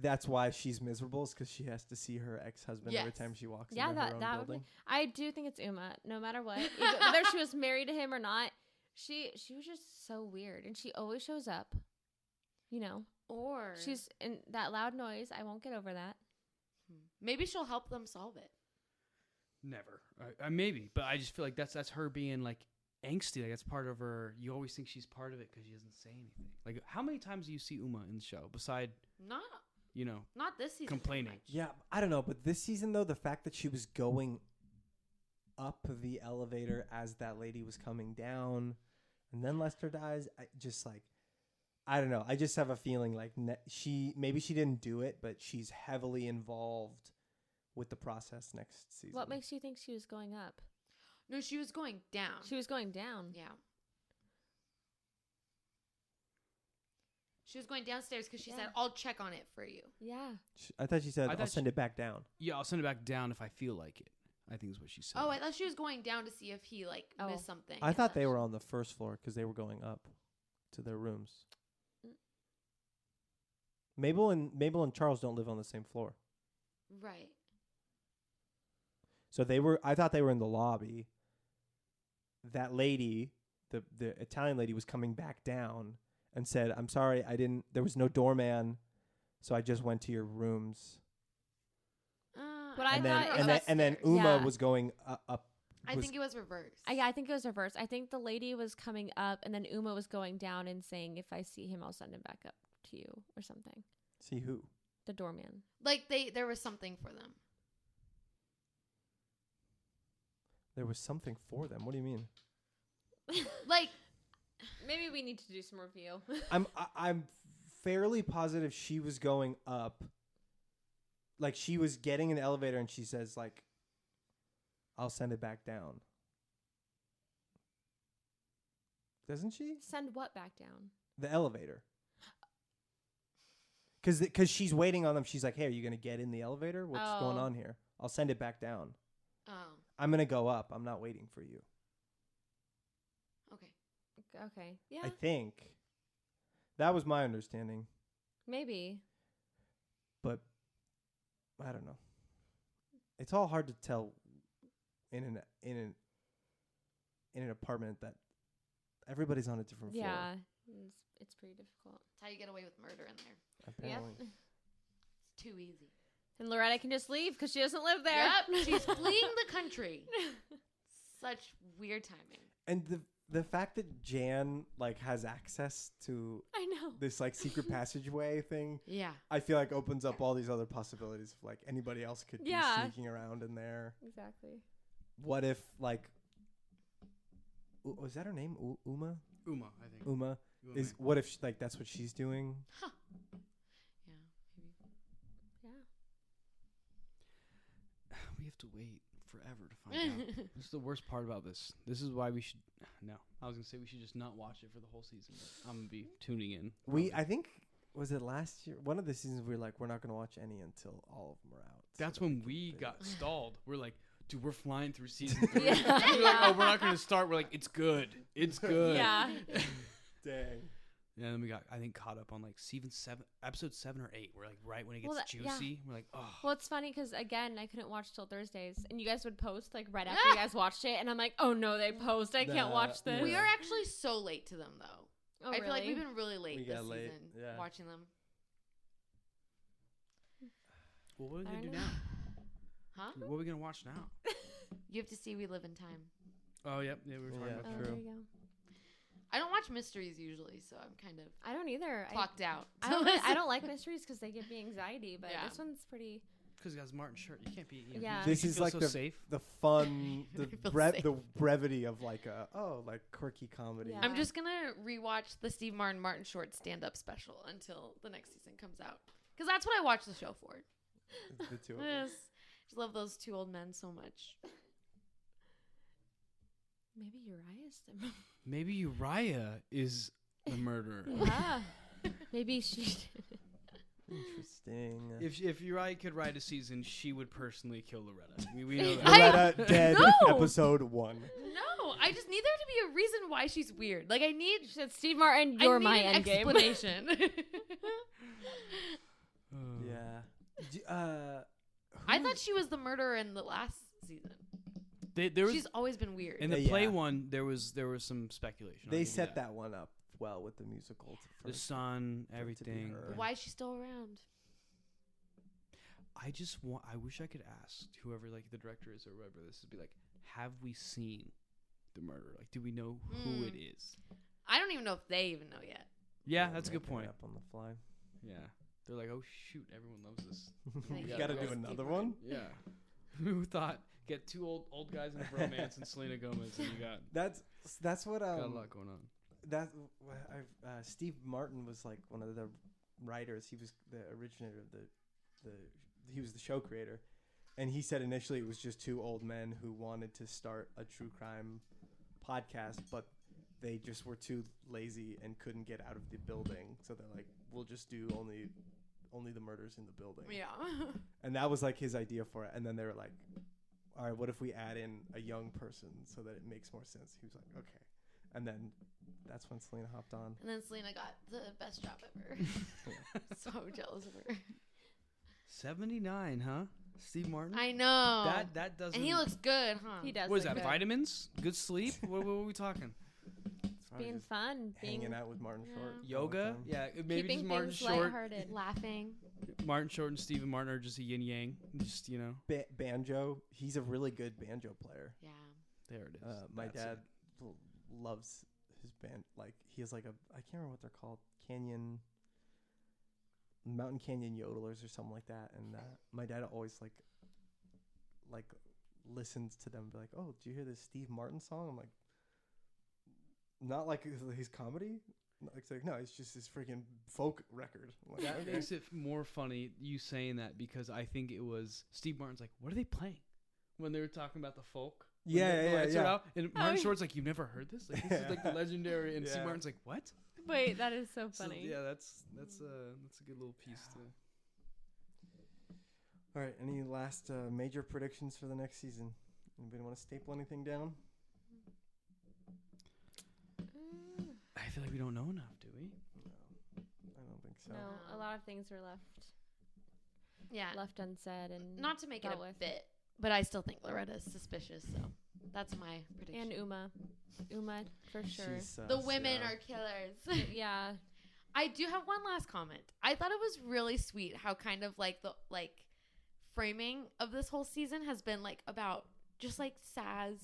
that's why she's miserable is because she has to see her ex-husband every Yes. time she walks Yeah, into her own that would building. be, I do think it's Uma, no matter what. Whether she was married to him or not, she was just so weird, and she always shows up. Or She's in that loud noise. I won't get over that. maybe she'll help them solve it. Never. Maybe, but I just feel like that's her being like angsty. Like that's part of her. You always think she's part of it because she doesn't say anything. Like how many times do you see Uma in the show beside Not this season. complaining? much. Yeah, I don't know, but this season though, the fact that she was going up the elevator as that lady was coming down, and then Lester dies, I don't know. I just have a feeling like maybe she didn't do it, but she's heavily involved with the process next season. What makes you think she was going up? No, she was going down. She was going down. Yeah. She was going downstairs because she Yeah. said, "I'll check on it for you." Yeah. I thought she said, I "I'll thought send it back down." Yeah, I'll send it back down if I feel like it. I think is what she said. Oh, I thought she was going down to see if he Oh. missed something. I thought they were on the first floor because they were going up to their rooms. Mm. Mabel and Charles don't live on the same floor. Right. So I thought they were in the lobby. That lady, the Italian lady, was coming back down and said, "I'm sorry, there was no doorman, so I just went to your rooms." But I and thought then upstairs. Uma Yeah. was going up. I think it was reversed. I think it was reversed. I think the lady was coming up, and then Uma was going down and saying, "If I see him, I'll send him back up to you," or something. See who? The doorman. Like there was something for them. There was something for them. What do you mean? Like Maybe we need to do some review. I'm fairly positive she was going up. Like she was getting an elevator and she says like, I'll send it back down. Doesn't she? Send what back down? The elevator. Because she's waiting on them. She's like, hey, are you going to get in the elevator? What's going on here? I'll send it back down. oh, I'm going to go up. I'm not waiting for you. okay. Okay. Yeah. I think. That was my understanding. Maybe. But I don't know. It's all hard to tell in an apartment that everybody's on a different floor. Yeah. It's pretty difficult. That's how you get away with murder in there. Apparently. Yep. It's too easy. And Loretta can just leave because she doesn't live there. Yep, she's fleeing the country. Such weird timing. And the fact that Jan like has access to I know. this like secret passageway thing, Yeah. I feel like opens up all these other possibilities of like anybody else could be sneaking around in there. Exactly. What if like was that her name? Uma? Uma, I think. Uma is what if like that's what she's doing? Huh. Yeah, maybe. Yeah. We have to wait forever to find out. This is the worst part about this. This is why we should. No, I was gonna say we should just not watch it for the whole season. But I'm gonna be tuning in. I think was it last year? One of the seasons we were like, we're not gonna watch any until all of them are out. That's so when we got stalled. We're like, dude, we're flying through season 3. Yeah. We're like, oh, we're not gonna start. We're like, it's good. It's good. Yeah. Dang. Yeah, and then we got, I think, caught up on like episode 7 or 8. We're like right when it gets Well, juicy. We're like, oh. Well, it's funny because, again, I couldn't watch till Thursdays. And you guys would post, like, right after you guys watched it. And I'm like, oh, no, they post. I can't watch this. We are actually so late to them, though. Oh, I feel like really? we've been really late We this got late, season yeah. watching them. Well, what are we I gonna do don't now? Huh? What are we gonna watch now? You have to see We Live in Time. Oh, yep. Yeah, we were talking Yeah. about Oh, that. there True. you go. I don't watch mysteries usually, so I'm kind of I don't either. clocked out. I don't like mysteries because they give me anxiety, but Yeah. this one's pretty. Because it has Martin Short. You can't be. You know, Yeah. This you is feel like so the safe. the fun, the I feel safe. the brevity of like like quirky comedy. Yeah. I'm just gonna rewatch the Steve Martin Short stand-up special until the next season comes out, because that's what I watch the show for. The two of Yes, them. just love those two old men so much. Maybe Uriah's the Maybe Uriah is the murderer. Yeah. Maybe she did. Interesting. If Uriah could write a season, she would personally kill Loretta. We know that. Loretta dead. No. Episode 1. No, I just need there to be a reason why she's weird. Like I need She said, Steve Martin, I you're need my an endgame. explanation. Yeah. I thought she was the murderer in the last season. There was She's always been weird. in the play one. There was some speculation. I'll They give you set that one up well with the musical. The sun, for it to be everything. her. Why is she still around? I wish I could ask whoever like the director is or whoever this is, be like, have we seen the murder? Like, do we know who it is? I don't even know if they even know yet. Yeah, that's a good Making it point. Up on the fly. Yeah, they're like, oh shoot, everyone loves this. Like, You yeah, gotta go do Steve another Martin. one. Yeah, who thought get two old guys in a bromance and Selena Gomez and you got That's what got a lot going on. that Steve Martin was like one of the writers. He was the originator of the he was the show creator, and he said initially it was just two old men who wanted to start a true crime podcast, but they just were too lazy and couldn't get out of the building, so they're like, we'll just do only the murders in the building. Yeah. And that was like his idea for it. And then they were like, all right, what if we add in a young person so that it makes more sense? He was like, okay. And then that's when Selena hopped on. And then Selena got the best job ever. So jealous of her. 79, huh? Steve Martin. I know. That doesn't. And he looks good, huh? He does. What is look that? good. Vitamins? Good sleep? what are we talking? Probably Being just fun. hanging Being out with Martin Yeah. Short. all the Yoga? time. Yeah, maybe keeping just Martin things Short. lighthearted. Laughing. Martin Short and Stephen Martin are just a yin yang. Just Banjo. He's a really good banjo player. Yeah. there it is. My That's dad it. loves his band. Like he has like I can't remember what they're called. Canyon. Mountain Canyon Yodelers or something like that, and my dad always like listens to them and be like, oh, do you hear this Steve Martin song? I'm like, not like his comedy. It's like, no, it's just his freaking folk record. Like, That okay. makes it more funny, you saying that, because I think it was Steve Martin's like, what are they playing? When they were talking about the folk. When the lights are out, and Martin Short's like, you've never heard this? Like, this is like the legendary, and Steve Martin's like, what? Wait, that is so funny. So, yeah, that's a good little piece to. All right, any last major predictions for the next season? Anybody want to staple anything down? I feel like we don't know enough, do we? No, I don't think so. No, a lot of things were left unsaid and not to make it dealt a with. bit, but I still think Loretta's suspicious, so that's my prediction. And Uma for sure. She's sus, The women yeah. are killers. Yeah. I do have one last comment. I thought it was really sweet how kind of like the framing of this whole season has been like about just like Saz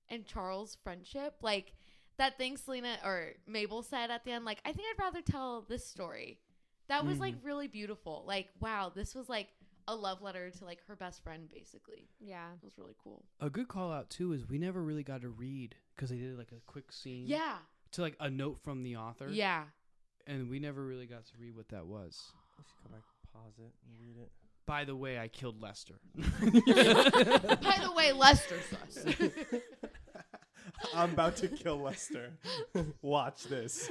and Charles' friendship. Like that thing Selena or Mabel said at the end, like, I think I'd rather tell this story. That was like really beautiful. Like, wow, this was like a love letter to like her best friend, basically. Yeah. It was really cool. A good call out too is we never really got to read because they did like a quick scene. Yeah. To like a note from the author. Yeah. And we never really got to read what that was. I should go back, pause it, and read it. By the way, I killed Lester. By the way, Lester sus. I'm about to kill Lester. Watch this.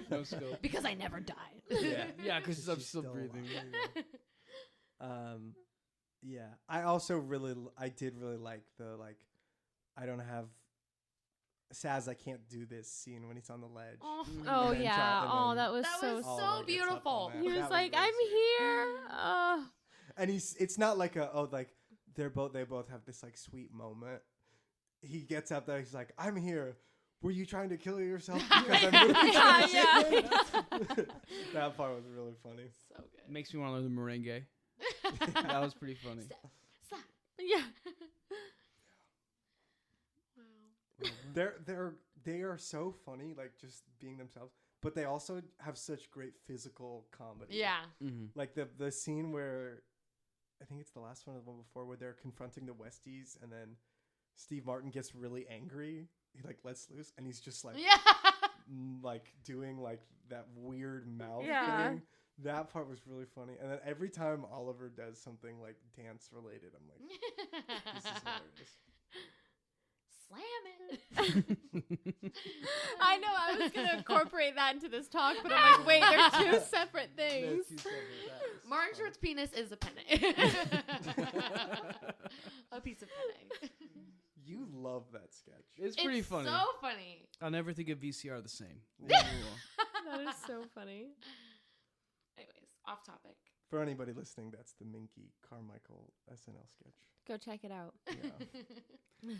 No scope. Because I never died. Yeah, because I'm She's still still breathing. alive. Yeah. I did really like the I don't have Saz, I can't do this scene when he's on the ledge. Oh, Oh And then yeah. and then That was that so. was all so of it gets up beautiful. on that. He was That like, really "I'm sweet. here." And it's not like they both have this like sweet moment. He gets up there, he's like, I'm here. Were you trying to kill yourself because I'm moving? Yeah. That part was really funny. So good. Makes me want to learn the merengue. That was pretty funny. Stop. Yeah. Wow. They are so funny, like just being themselves, but they also have such great physical comedy. Yeah. Mm-hmm. Like the scene where, I think it's the last one or the one before, where they're confronting the Westies, and then Steve Martin gets really angry. He like lets loose, and he's just like, Yeah. like doing like that weird mouth Yeah. thing. That part was really funny. And then every time Oliver does something like dance related, I'm like, this is hilarious. Slam it. I know. I was gonna incorporate that into this talk, but I'm like, wait, they're two separate things. Martin Short's penis is a penne. A piece of penne. You love that sketch. It's pretty It's funny. so funny. I'll never think of VCR the same. Yeah. That is so funny. Anyways, off topic. For anybody listening, that's the Minky Carmichael SNL sketch. Go check it out. Yeah. Yeah.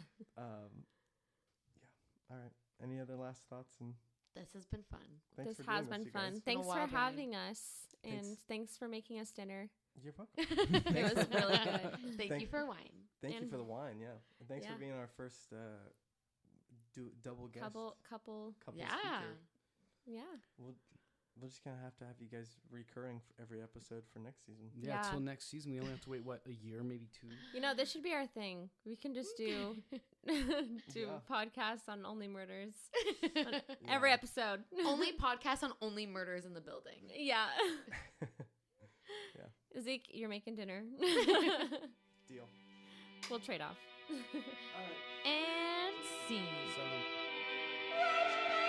All right. Any other last thoughts? And This has been fun. thanks This for has doing been this, you guys. fun. been a Thanks for wild ride. having us, and Thanks. thanks for making us dinner. You're welcome. It was really good. Thank you for wine. Thank you And- for the wine. Yeah. And thanks Yeah. for being our first double guest. Couple. Yeah. speaker. Yeah. We're just gonna have to have you guys recurring for every episode for next season. Yeah, Yeah. till next season. We only have to wait, what, a year, maybe 2? You know, this should be our thing. We can just do Yeah. podcasts on Only Murders Yeah. every episode. Only podcast on only murders in the building. Yeah. Yeah. Zeke, you're making dinner. Deal. We'll trade off. All right. And scene. So. Watch me.